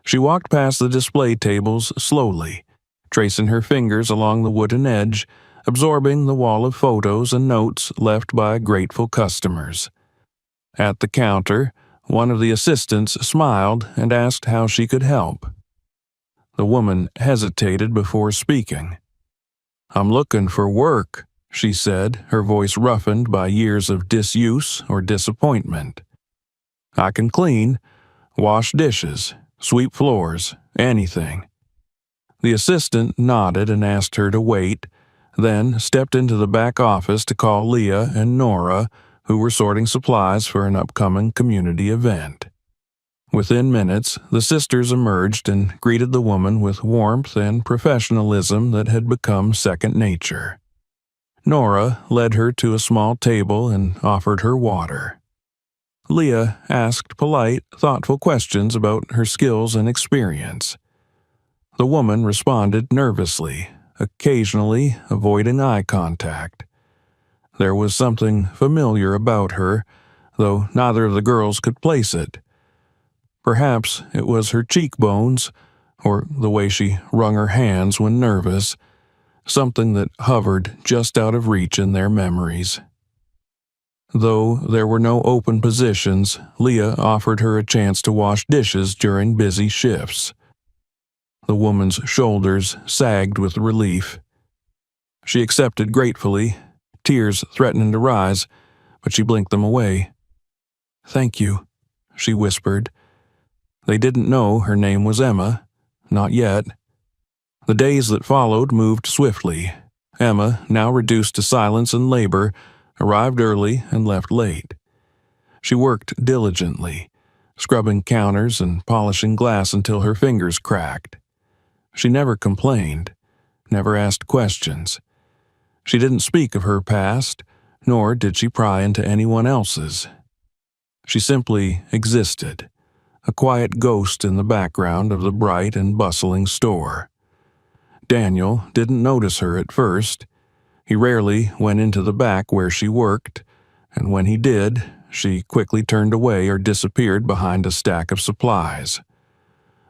She walked past the display tables slowly, tracing her fingers along the wooden edge, absorbing the wall of photos and notes left by grateful customers. At the counter, one of the assistants smiled and asked how she could help. The woman hesitated before speaking. "I'm looking for work," she said, her voice roughened by years of disuse or disappointment. "I can clean, wash dishes, sweep floors, anything." The assistant nodded and asked her to wait, then stepped into the back office to call Leah and Nora, who were sorting supplies for an upcoming community event. Within minutes, the sisters emerged and greeted the woman with warmth and professionalism that had become second nature. Nora led her to a small table and offered her water. Leah asked polite, thoughtful questions about her skills and experience. The woman responded nervously, occasionally avoiding eye contact. There was something familiar about her, though neither of the girls could place it. Perhaps it was her cheekbones, or the way she wrung her hands when nervous, something that hovered just out of reach in their memories. Though there were no open positions, Leah offered her a chance to wash dishes during busy shifts. The woman's shoulders sagged with relief. She accepted gratefully, tears threatening to rise, but she blinked them away. "Thank you," she whispered. They didn't know her name was Emma, not yet. The days that followed moved swiftly. Emma, now reduced to silence and labor, arrived early and left late. She worked diligently, scrubbing counters and polishing glass until her fingers cracked. She never complained, never asked questions. She didn't speak of her past, nor did she pry into anyone else's. She simply existed, a quiet ghost in the background of the bright and bustling store. Daniel didn't notice her at first. He rarely went into the back where she worked, and when he did, she quickly turned away or disappeared behind a stack of supplies.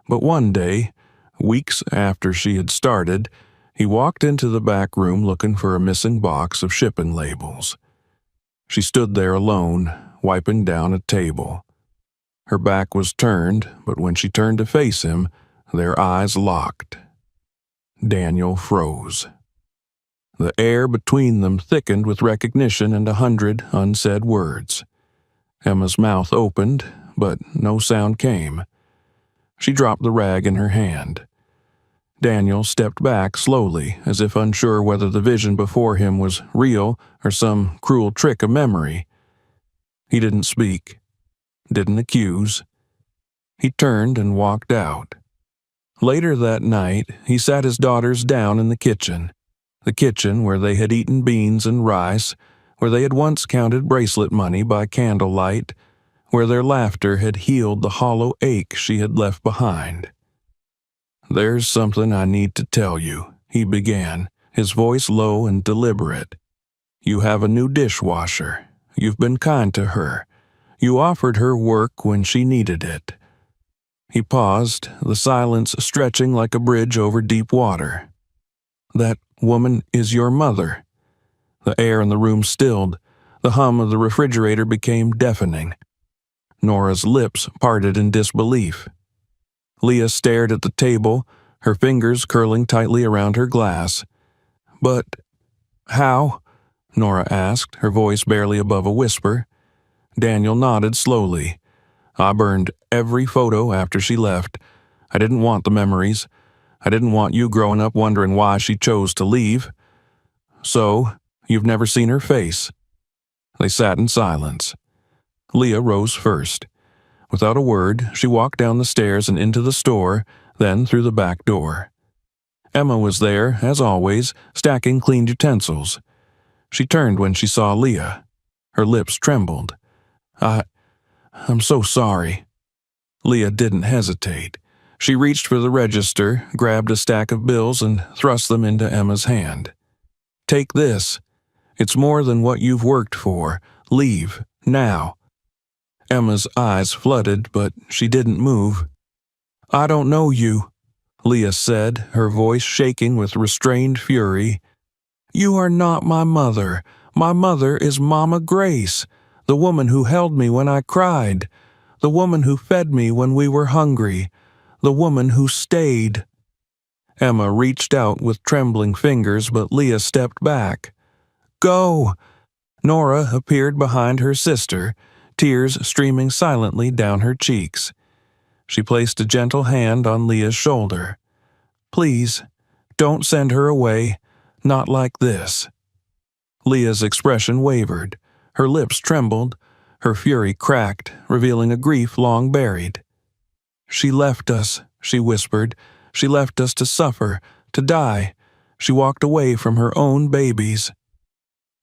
But one day, weeks after she had started, he walked into the back room looking for a missing box of shipping labels. She stood there alone, wiping down a table. Her back was turned, but when she turned to face him, their eyes locked. Daniel froze. The air between them thickened with recognition and 100 unsaid words. Emma's mouth opened, but no sound came. She dropped the rag in her hand. Daniel stepped back slowly, as if unsure whether the vision before him was real or some cruel trick of memory. He didn't speak, didn't accuse. He turned and walked out. Later that night, he sat his daughters down in the kitchen where they had eaten beans and rice, where they had once counted bracelet money by candlelight, where their laughter had healed the hollow ache she had left behind. "There's something I need to tell you," he began, his voice low and deliberate. "You have a new dishwasher. You've been kind to her. You offered her work when she needed it." He paused, the silence stretching like a bridge over deep water. "That woman is your mother." The air in the room stilled. The hum of the refrigerator became deafening. Nora's lips parted in disbelief. Leah stared at the table, her fingers curling tightly around her glass. "But how?" Nora asked, her voice barely above a whisper. Daniel nodded slowly. "I burned every photo after she left. I didn't want the memories. I didn't want you growing up wondering why she chose to leave. So, you've never seen her face." They sat in silence. Leah rose first. Without a word, she walked down the stairs and into the store, then through the back door. Emma was there, as always, stacking clean utensils. She turned when she saw Leah. Her lips trembled. I'm so sorry." Leah didn't hesitate. She reached for the register, grabbed a stack of bills, and thrust them into Emma's hand. "Take this. It's more than what you've worked for. Leave, now." Emma's eyes flooded, but she didn't move. "I don't know you," Leah said, her voice shaking with restrained fury. You are not my mother. My mother is Mama Grace, the woman who held me when I cried, the woman who fed me when we were hungry, the woman who stayed." Emma reached out with trembling fingers, but Leah stepped back. "Go!" Nora appeared behind her sister, tears streaming silently down her cheeks. She placed a gentle hand on Leah's shoulder. "Please, don't send her away. Not like this." Leah's expression wavered. Her lips trembled. Her fury cracked, revealing a grief long buried. "She left us," she whispered. "She left us to suffer, to die. She walked away from her own babies."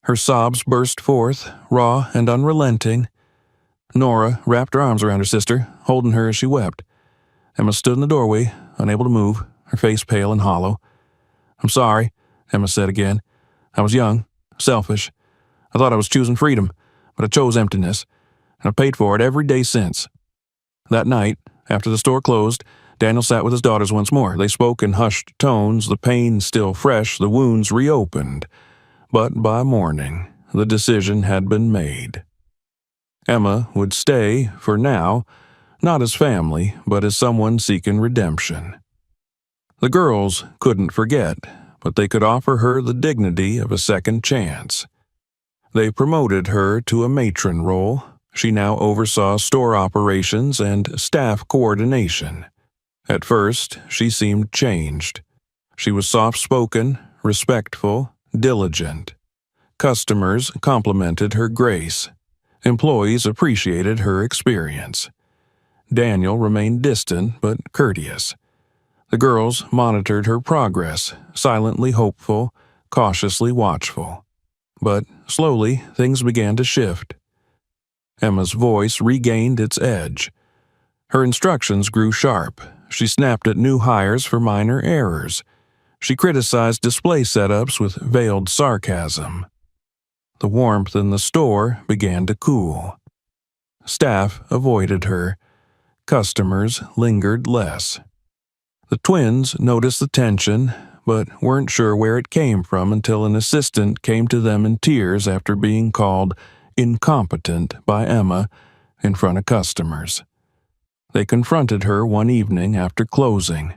Her sobs burst forth, raw and unrelenting. Nora wrapped her arms around her sister, holding her as she wept. Emma stood in the doorway, unable to move, her face pale and hollow. "I'm sorry," Emma said again. "I was young, selfish. I thought I was choosing freedom, but I chose emptiness, and I've paid for it every day since." That night, after the store closed, Daniel sat with his daughters once more. They spoke in hushed tones, the pain still fresh, the wounds reopened. But by morning, the decision had been made. Emma would stay, for now, not as family, but as someone seeking redemption. The girls couldn't forget, but they could offer her the dignity of a second chance. They promoted her to a matron role. She now oversaw store operations and staff coordination. At first, she seemed changed. She was soft-spoken, respectful, diligent. Customers complimented her grace. Employees appreciated her experience. Daniel remained distant but courteous. The girls monitored her progress, silently hopeful, cautiously watchful. But slowly, things began to shift. Emma's voice regained its edge. Her instructions grew sharp. She snapped at new hires for minor errors. She criticized display setups with veiled sarcasm. The warmth in the store began to cool. Staff avoided her. Customers lingered less. The twins noticed the tension, but weren't sure where it came from until an assistant came to them in tears after being called incompetent by Emma in front of customers. They confronted her one evening after closing.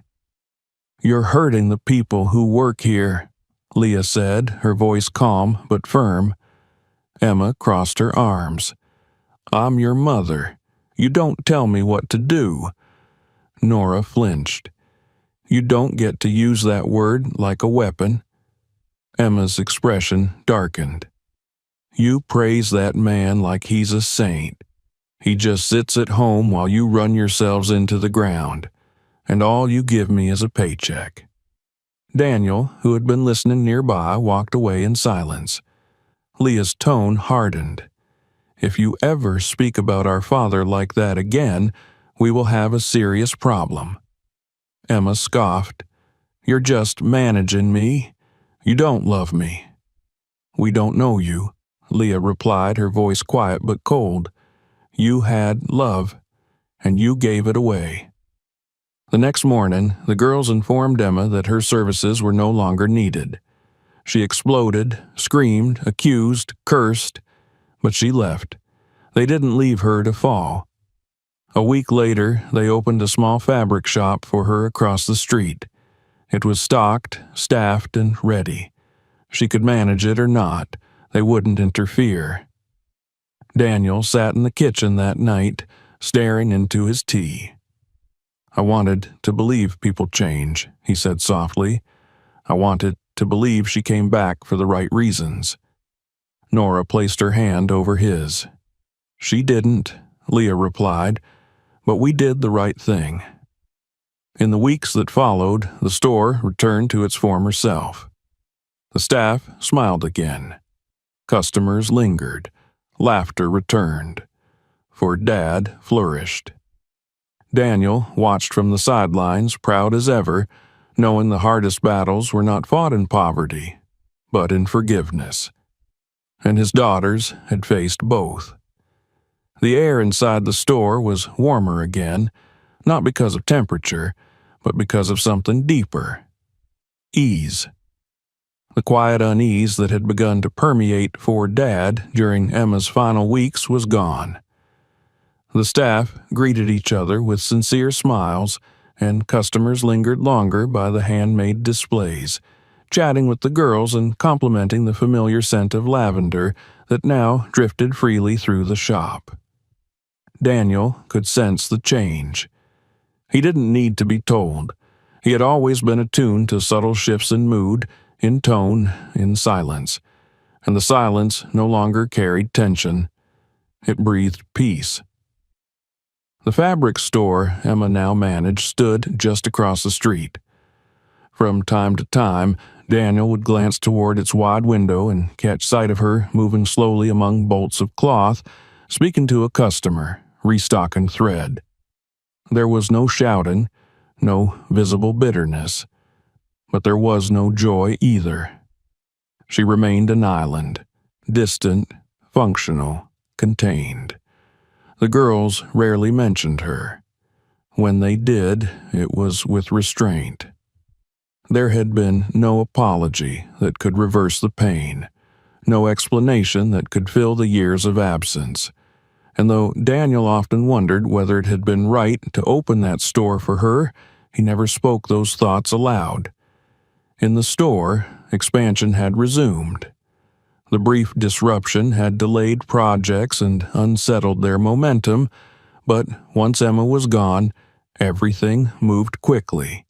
"You're hurting the people who work here," Leah said, her voice calm but firm. Emma crossed her arms. "I'm your mother. You don't tell me what to do." Nora flinched. "You don't get to use that word like a weapon." Emma's expression darkened. "You praise that man like he's a saint. He just sits at home while you run yourselves into the ground, and all you give me is a paycheck." Daniel, who had been listening nearby, walked away in silence. Leah's tone hardened. "If you ever speak about our father like that again, we will have a serious problem." Emma scoffed. "You're just managing me. You don't love me." "We don't know you," Leah replied, her voice quiet but cold. "You had love, and you gave it away." The next morning, the girls informed Emma that her services were no longer needed. She exploded, screamed, accused, cursed, but she left. They didn't leave her to fall. A week later, they opened a small fabric shop for her across the street. It was stocked, staffed, and ready. She could manage it or not. They wouldn't interfere. Daniel sat in the kitchen that night, staring into his tea. "I wanted to believe people change," he said softly. "I wanted to believe she came back for the right reasons." Nora placed her hand over his. "She didn't," Leah replied, "but we did the right thing." In the weeks that followed, the store returned to its former self. The staff smiled again. Customers lingered. Laughter returned. For Dad flourished. Daniel watched from the sidelines, proud as ever, knowing the hardest battles were not fought in poverty, but in forgiveness. And his daughters had faced both. The air inside the store was warmer again, not because of temperature, but because of something deeper. Ease. The quiet unease that had begun to permeate for Dad during Emma's final weeks was gone. The staff greeted each other with sincere smiles, and customers lingered longer by the handmade displays, chatting with the girls and complimenting the familiar scent of lavender that now drifted freely through the shop. Daniel could sense the change. He didn't need to be told. He had always been attuned to subtle shifts in mood, in tone, in silence, and the silence no longer carried tension. It breathed peace. The fabric store Emma now managed stood just across the street. From time to time, Daniel would glance toward its wide window and catch sight of her moving slowly among bolts of cloth, speaking to a customer, restocking thread. There was no shouting, no visible bitterness, but there was no joy either. She remained an island, distant, functional, contained. The girls rarely mentioned her. When they did, it was with restraint. There had been no apology that could reverse the pain, no explanation that could fill the years of absence. And though Daniel often wondered whether it had been right to open that store for her, he never spoke those thoughts aloud. In the store, expansion had resumed. The brief disruption had delayed projects and unsettled their momentum, but once Emma was gone, everything moved quickly.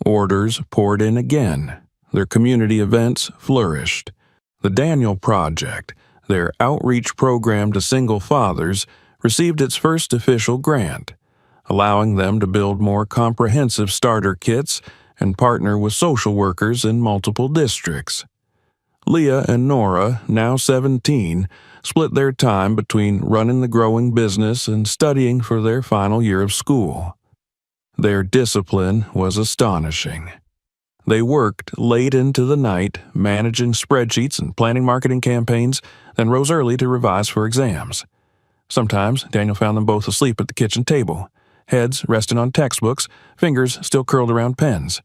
Orders poured in again. Their community events flourished. The Daniel Project, their outreach program to single fathers, received its first official grant, allowing them to build more comprehensive starter kits and partner with social workers in multiple districts. Leah and Nora, now 17, split their time between running the growing business and studying for their final year of school. Their discipline was astonishing. They worked late into the night, managing spreadsheets and planning marketing campaigns, then rose early to revise for exams. Sometimes Daniel found them both asleep at the kitchen table, heads resting on textbooks, fingers still curled around pens.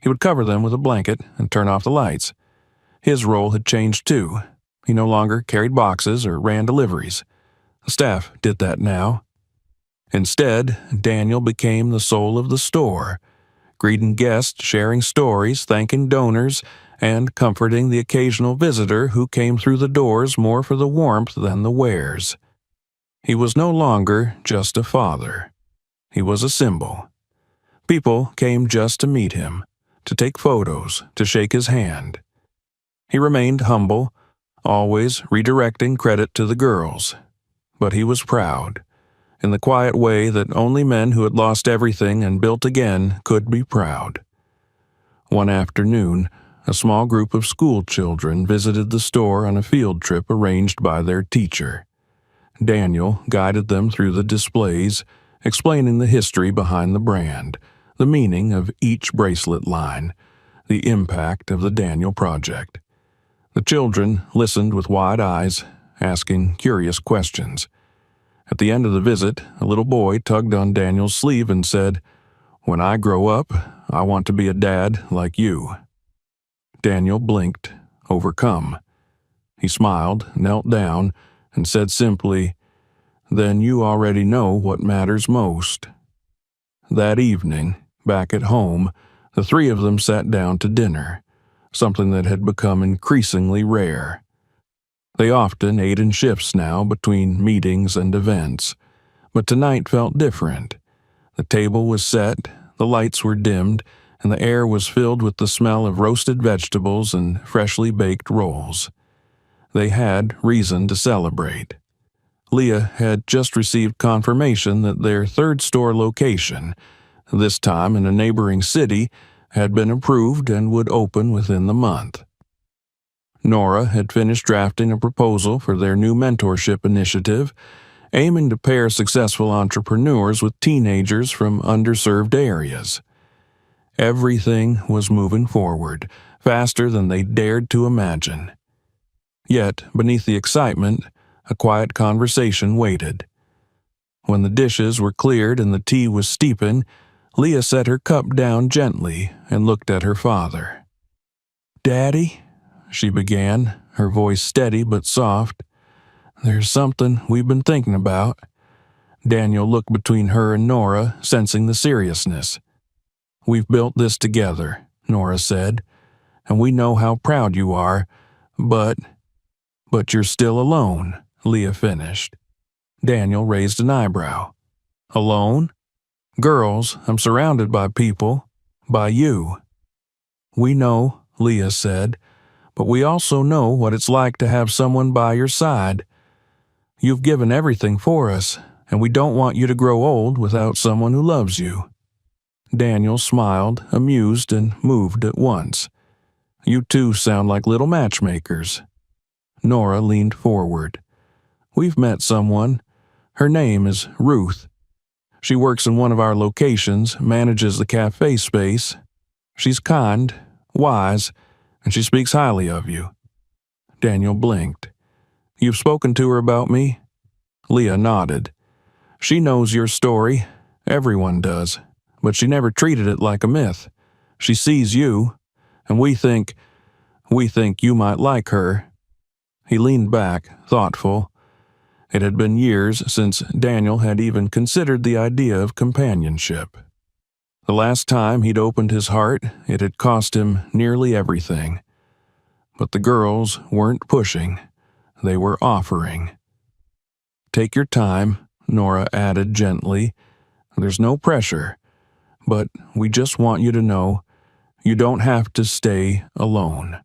He would cover them with a blanket and turn off the lights. His role had changed too. He no longer carried boxes or ran deliveries. The staff did that now. Instead, Daniel became the soul of the store, greeting guests, sharing stories, thanking donors, and comforting the occasional visitor who came through the doors more for the warmth than the wares. He was no longer just a father. He was a symbol. People came just to meet him, to take photos, to shake his hand. He remained humble, always redirecting credit to the girls. But he was proud, in the quiet way that only men who had lost everything and built again could be proud. One afternoon, a small group of school children visited the store on a field trip arranged by their teacher. Daniel guided them through the displays, explaining the history behind the brand, the meaning of each bracelet line, the impact of the Daniel Project. The children listened with wide eyes, asking curious questions. At the end of the visit, a little boy tugged on Daniel's sleeve and said, "When I grow up, I want to be a dad like you." Daniel blinked, overcome. He smiled, knelt down, and said simply, "Then you already know what matters most." That evening, back at home, the three of them sat down to dinner, something that had become increasingly rare. They often ate in shifts now between meetings and events, but tonight felt different. The table was set, the lights were dimmed, and the air was filled with the smell of roasted vegetables and freshly baked rolls. They had reason to celebrate. Leah had just received confirmation that their third store location, this time in a neighboring city, had been approved and would open within the month. Nora had finished drafting a proposal for their new mentorship initiative, aiming to pair successful entrepreneurs with teenagers from underserved areas. Everything was moving forward, faster than they dared to imagine. Yet, beneath the excitement, a quiet conversation waited. When the dishes were cleared and the tea was steeping, Leah set her cup down gently and looked at her father. "Daddy," she began, her voice steady but soft, "there's something we've been thinking about." Daniel looked between her and Nora, sensing the seriousness. "We've built this together," Nora said, "and we know how proud you are, but you're still alone," Leah finished. Daniel raised an eyebrow. "Alone? Girls, I'm surrounded by people. By you." "We know," Leah said, "but we also know what it's like to have someone by your side. You've given everything for us, and we don't want you to grow old without someone who loves you." Daniel smiled, amused, and moved at once. "You two sound like little matchmakers." Nora leaned forward. "We've met someone. Her name is Ruth. She works in one of our locations, manages the cafe space. She's kind, wise, and she speaks highly of you." Daniel blinked. "You've spoken to her about me?" Leah nodded. "She knows your story. Everyone does. But she never treated it like a myth. She sees you, and we think you might like her." He leaned back, thoughtful. It had been years since Daniel had even considered the idea of companionship. The last time he'd opened his heart, it had cost him nearly everything. But the girls weren't pushing. They were offering. "Take your time," Nora added gently. "There's no pressure. But we just want you to know you don't have to stay alone."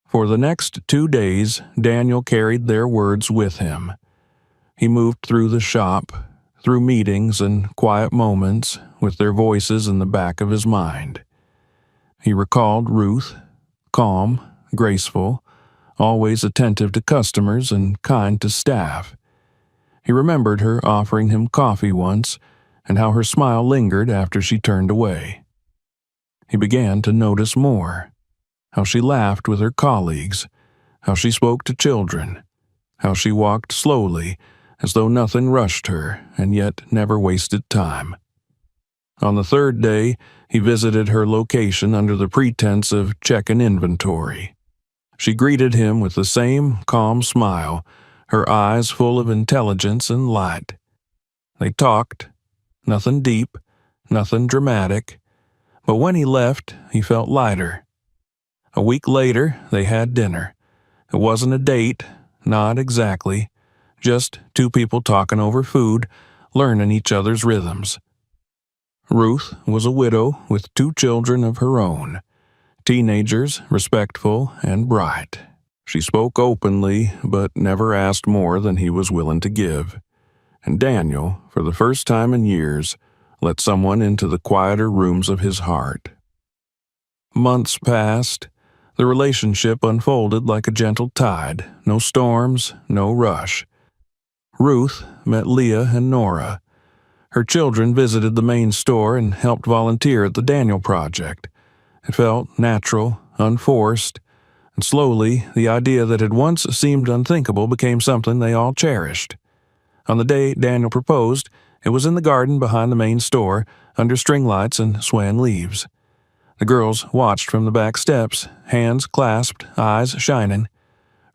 For the next 2 days, Daniel carried their words with him. He moved through the shop, through meetings and quiet moments, with their voices in the back of his mind. He recalled Ruth, calm, graceful, always attentive to customers and kind to staff. He remembered her offering him coffee once, and how her smile lingered after she turned away. He began to notice more: how she laughed with her colleagues, how she spoke to children, how she walked slowly, as though nothing rushed her, and yet never wasted time. On the 3rd day, he visited her location under the pretense of checking inventory. She greeted him with the same calm smile, her eyes full of intelligence and light. They talked, nothing deep, nothing dramatic, but when he left, he felt lighter. A week later, they had dinner. It wasn't a date, not exactly, just 2 people talking over food, learning each other's rhythms. Ruth was a widow with 2 children of her own, teenagers, respectful and bright. She spoke openly, but never asked more than he was willing to give. And Daniel, for the first time in years, let someone into the quieter rooms of his heart. Months passed. The relationship unfolded like a gentle tide, no storms, no rush. Ruth met Leah and Nora. Her children visited the main store and helped volunteer at the Daniel Project. It felt natural, unforced, and slowly the idea that had once seemed unthinkable became something they all cherished. On the day Daniel proposed, it was in the garden behind the main store, under string lights and swaying leaves. The girls watched from the back steps, hands clasped, eyes shining.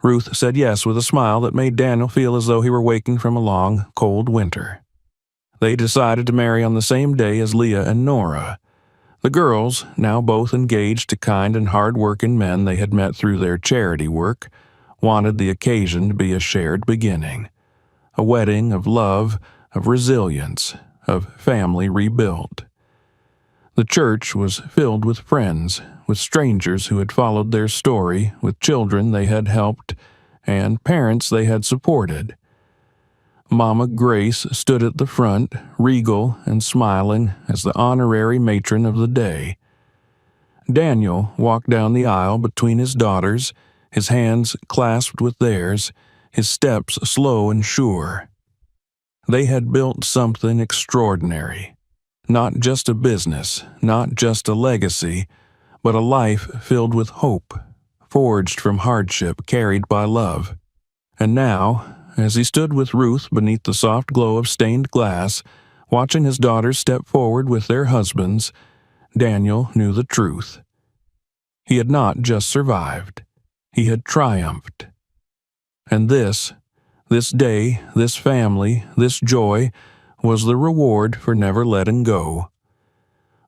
Ruth said yes with a smile that made Daniel feel as though he were waking from a long, cold winter. They decided to marry on the same day as Leah and Nora. The girls, now both engaged to kind and hard-working men they had met through their charity work, wanted the occasion to be a shared beginning. A wedding of love, of resilience, of family rebuilt. The church was filled with friends, with strangers who had followed their story, with children they had helped, and parents they had supported. Mama Grace stood at the front, regal and smiling as the honorary matron of the day. Daniel walked down the aisle between his daughters, his hands clasped with theirs, his steps slow and sure. They had built something extraordinary. Not just a business, not just a legacy, but a life filled with hope, forged from hardship, carried by love. And now, as he stood with Ruth beneath the soft glow of stained glass, watching his daughters step forward with their husbands, Daniel knew the truth. He had not just survived. He had triumphed. And this day, this family, this joy, was the reward for never letting go.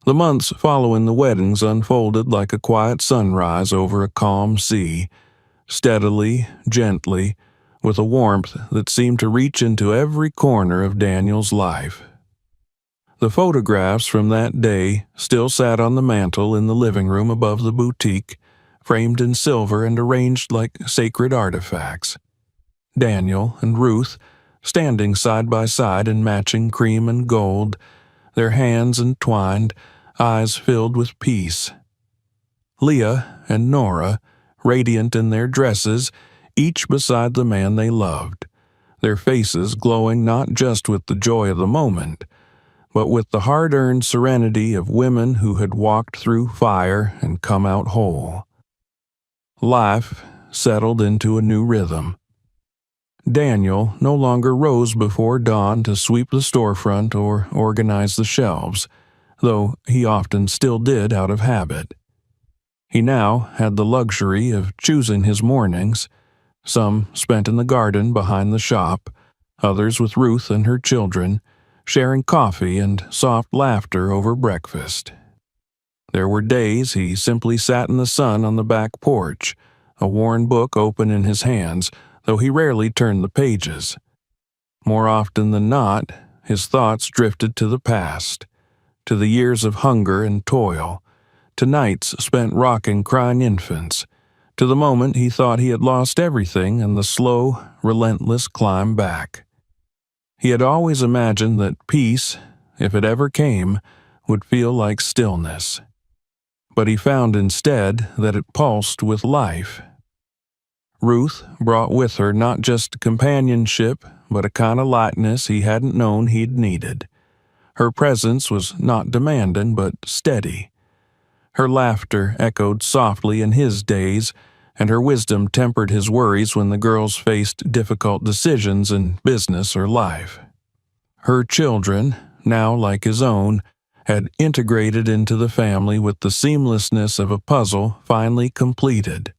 The months following the weddings unfolded like a quiet sunrise over a calm sea, steadily, gently, with a warmth that seemed to reach into every corner of Daniel's life. The photographs from that day still sat on the mantel in the living room above the boutique, framed in silver and arranged like sacred artifacts. Daniel and Ruth, standing side by side in matching cream and gold, their hands entwined, eyes filled with peace. Leah and Nora, radiant in their dresses, each beside the man they loved, their faces glowing not just with the joy of the moment, but with the hard-earned serenity of women who had walked through fire and come out whole. Life settled into a new rhythm. Daniel no longer rose before dawn to sweep the storefront or organize the shelves, though he often still did out of habit. He now had the luxury of choosing his mornings, some spent in the garden behind the shop, others with Ruth and her children, sharing coffee and soft laughter over breakfast. There were days he simply sat in the sun on the back porch, a worn book open in his hands, though he rarely turned the pages. More often than not, his thoughts drifted to the past, to the years of hunger and toil, to nights spent rocking crying infants, to the moment he thought he had lost everything and the slow, relentless climb back. He had always imagined that peace, if it ever came, would feel like stillness. But he found instead that it pulsed with life. Ruth brought with her not just companionship, but a kind of lightness he hadn't known he'd needed. Her presence was not demanding, but steady. Her laughter echoed softly in his days, and her wisdom tempered his worries when the girls faced difficult decisions in business or life. Her children, now like his own, had integrated into the family with the seamlessness of a puzzle finally completed.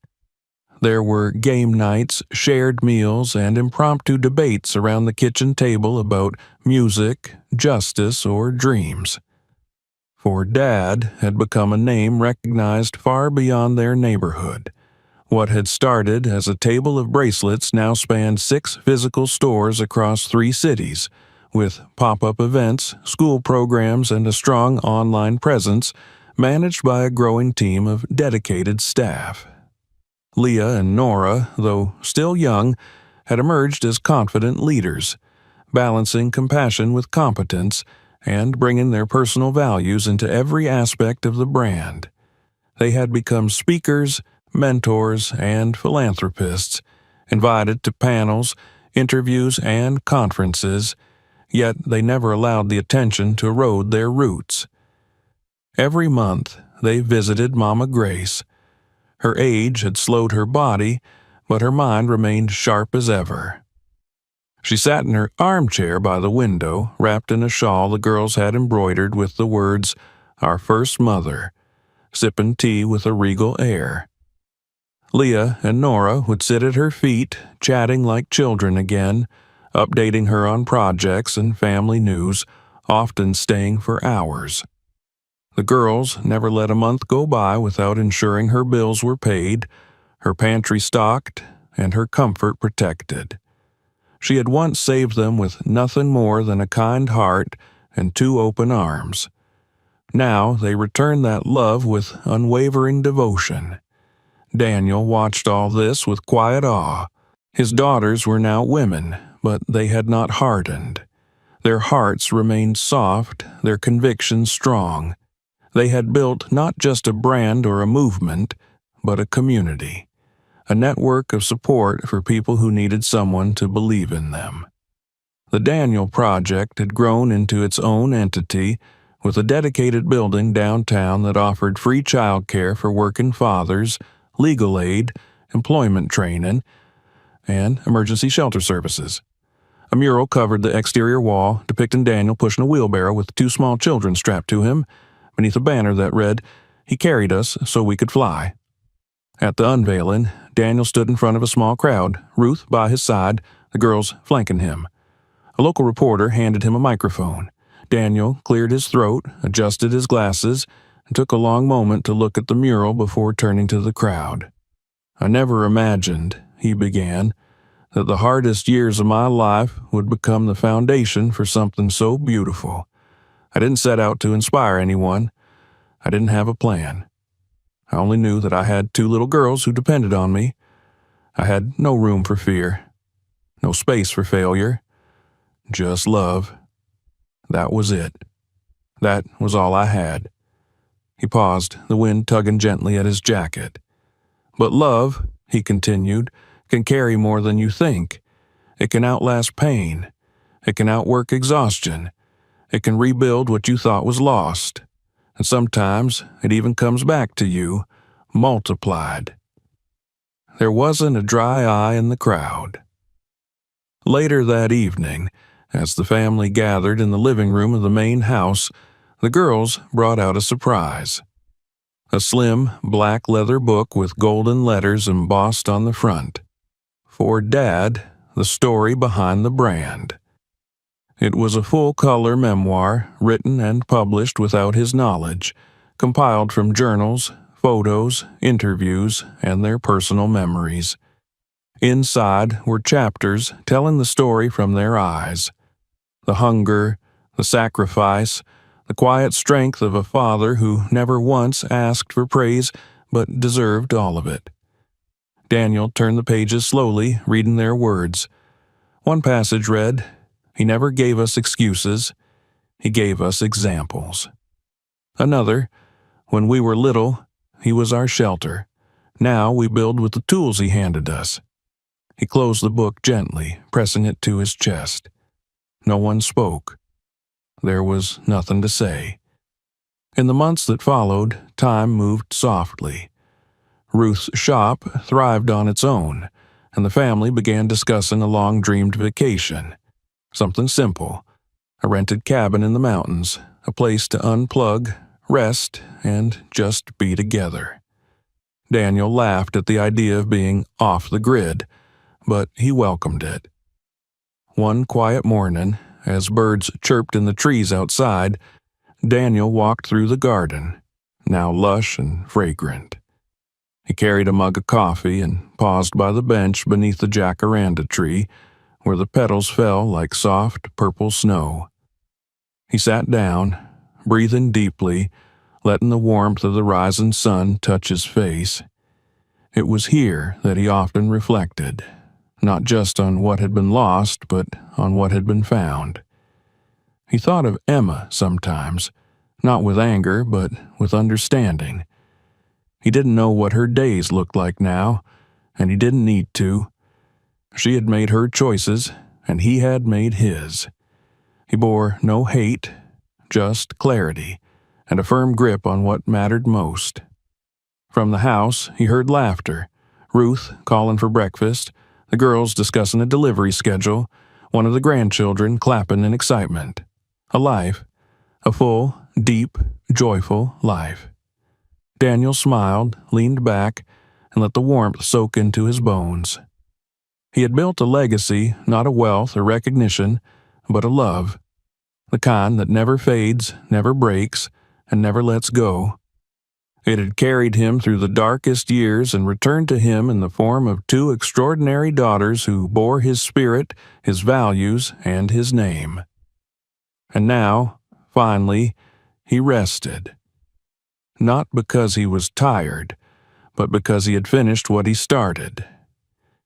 There were game nights, shared meals, and impromptu debates around the kitchen table about music, justice, or dreams. For Dad had become a name recognized far beyond their neighborhood. What had started as a table of bracelets now spanned 6 physical stores across 3 cities, with pop-up events, school programs, and a strong online presence managed by a growing team of dedicated staff. Leah and Nora, though still young, had emerged as confident leaders, balancing compassion with competence and bringing their personal values into every aspect of the brand. They had become speakers, mentors, and philanthropists, invited to panels, interviews, and conferences, yet they never allowed the attention to erode their roots. Every month, they visited Mama Grace. Her age had slowed her body, but her mind remained sharp as ever. She sat in her armchair by the window, wrapped in a shawl the girls had embroidered with the words, "Our First Mother," sipping tea with a regal air. Leah and Nora would sit at her feet, chatting like children again, updating her on projects and family news, often staying for hours. The girls never let a month go by without ensuring her bills were paid, her pantry stocked, and her comfort protected. She had once saved them with nothing more than a kind heart and 2 open arms. Now they returned that love with unwavering devotion. Daniel watched all this with quiet awe. His daughters were now women, but they had not hardened. Their hearts remained soft, their convictions strong. They had built not just a brand or a movement, but a community, a network of support for people who needed someone to believe in them. The Daniel Project had grown into its own entity, with a dedicated building downtown that offered free childcare for working fathers, legal aid, employment training, and emergency shelter services. A mural covered the exterior wall, depicting Daniel pushing a wheelbarrow with 2 small children strapped to him, beneath a banner that read, "He carried us so we could fly." At the unveiling, Daniel stood in front of a small crowd, Ruth by his side, the girls flanking him. A local reporter handed him a microphone. Daniel cleared his throat, adjusted his glasses, and took a long moment to look at the mural before turning to the crowd. "I never imagined," he began, "that the hardest years of my life would become the foundation for something so beautiful. I didn't set out to inspire anyone. I didn't have a plan. I only knew that I had 2 little girls who depended on me. I had no room for fear, no space for failure, just love. That was it. That was all I had." He paused, the wind tugging gently at his jacket. "But love," he continued, "can carry more than you think. It can outlast pain. It can outwork exhaustion. It can rebuild what you thought was lost. And sometimes it even comes back to you, multiplied." There wasn't a dry eye in the crowd. Later that evening, as the family gathered in the living room of the main house, the girls brought out a surprise. A slim, black leather book with golden letters embossed on the front. "For Dad, the story behind the brand." It was a full-color memoir, written and published without his knowledge, compiled from journals, photos, interviews, and their personal memories. Inside were chapters telling the story from their eyes. The hunger, the sacrifice, the quiet strength of a father who never once asked for praise but deserved all of it. Daniel turned the pages slowly, reading their words. One passage read, "He never gave us excuses. He gave us examples." Another, "When we were little, he was our shelter. Now we build with the tools he handed us." He closed the book gently, pressing it to his chest. No one spoke. There was nothing to say. In the months that followed, time moved softly. Ruth's shop thrived on its own, and the family began discussing a long-dreamed vacation. Something simple, a rented cabin in the mountains, a place to unplug, rest, and just be together. Daniel laughed at the idea of being off the grid, but he welcomed it. One quiet morning, as birds chirped in the trees outside, Daniel walked through the garden, now lush and fragrant. He carried a mug of coffee and paused by the bench beneath the jacaranda tree, where the petals fell like soft purple snow. He sat down, breathing deeply, letting the warmth of the rising sun touch his face. It was here that he often reflected, not just on what had been lost, but on what had been found. He thought of Emma sometimes, not with anger, but with understanding. He didn't know what her days looked like now, and he didn't need to. She had made her choices, and he had made his. He bore no hate, just clarity, and a firm grip on what mattered most. From the house, he heard laughter, Ruth calling for breakfast, the girls discussing a delivery schedule, one of the grandchildren clapping in excitement. A life, a full, deep, joyful life. Daniel smiled, leaned back, and let the warmth soak into his bones. He had built a legacy, not a wealth or recognition, but a love. The kind that never fades, never breaks, and never lets go. It had carried him through the darkest years and returned to him in the form of 2 extraordinary daughters who bore his spirit, his values, and his name. And now, finally, he rested. Not because he was tired, but because he had finished what he started.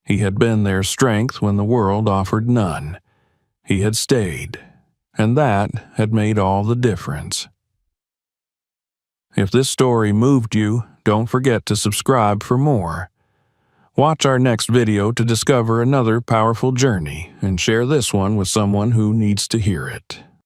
He had been their strength when the world offered none. He had stayed, and that had made all the difference. If this story moved you, don't forget to subscribe for more. Watch our next video to discover another powerful journey and share this one with someone who needs to hear it.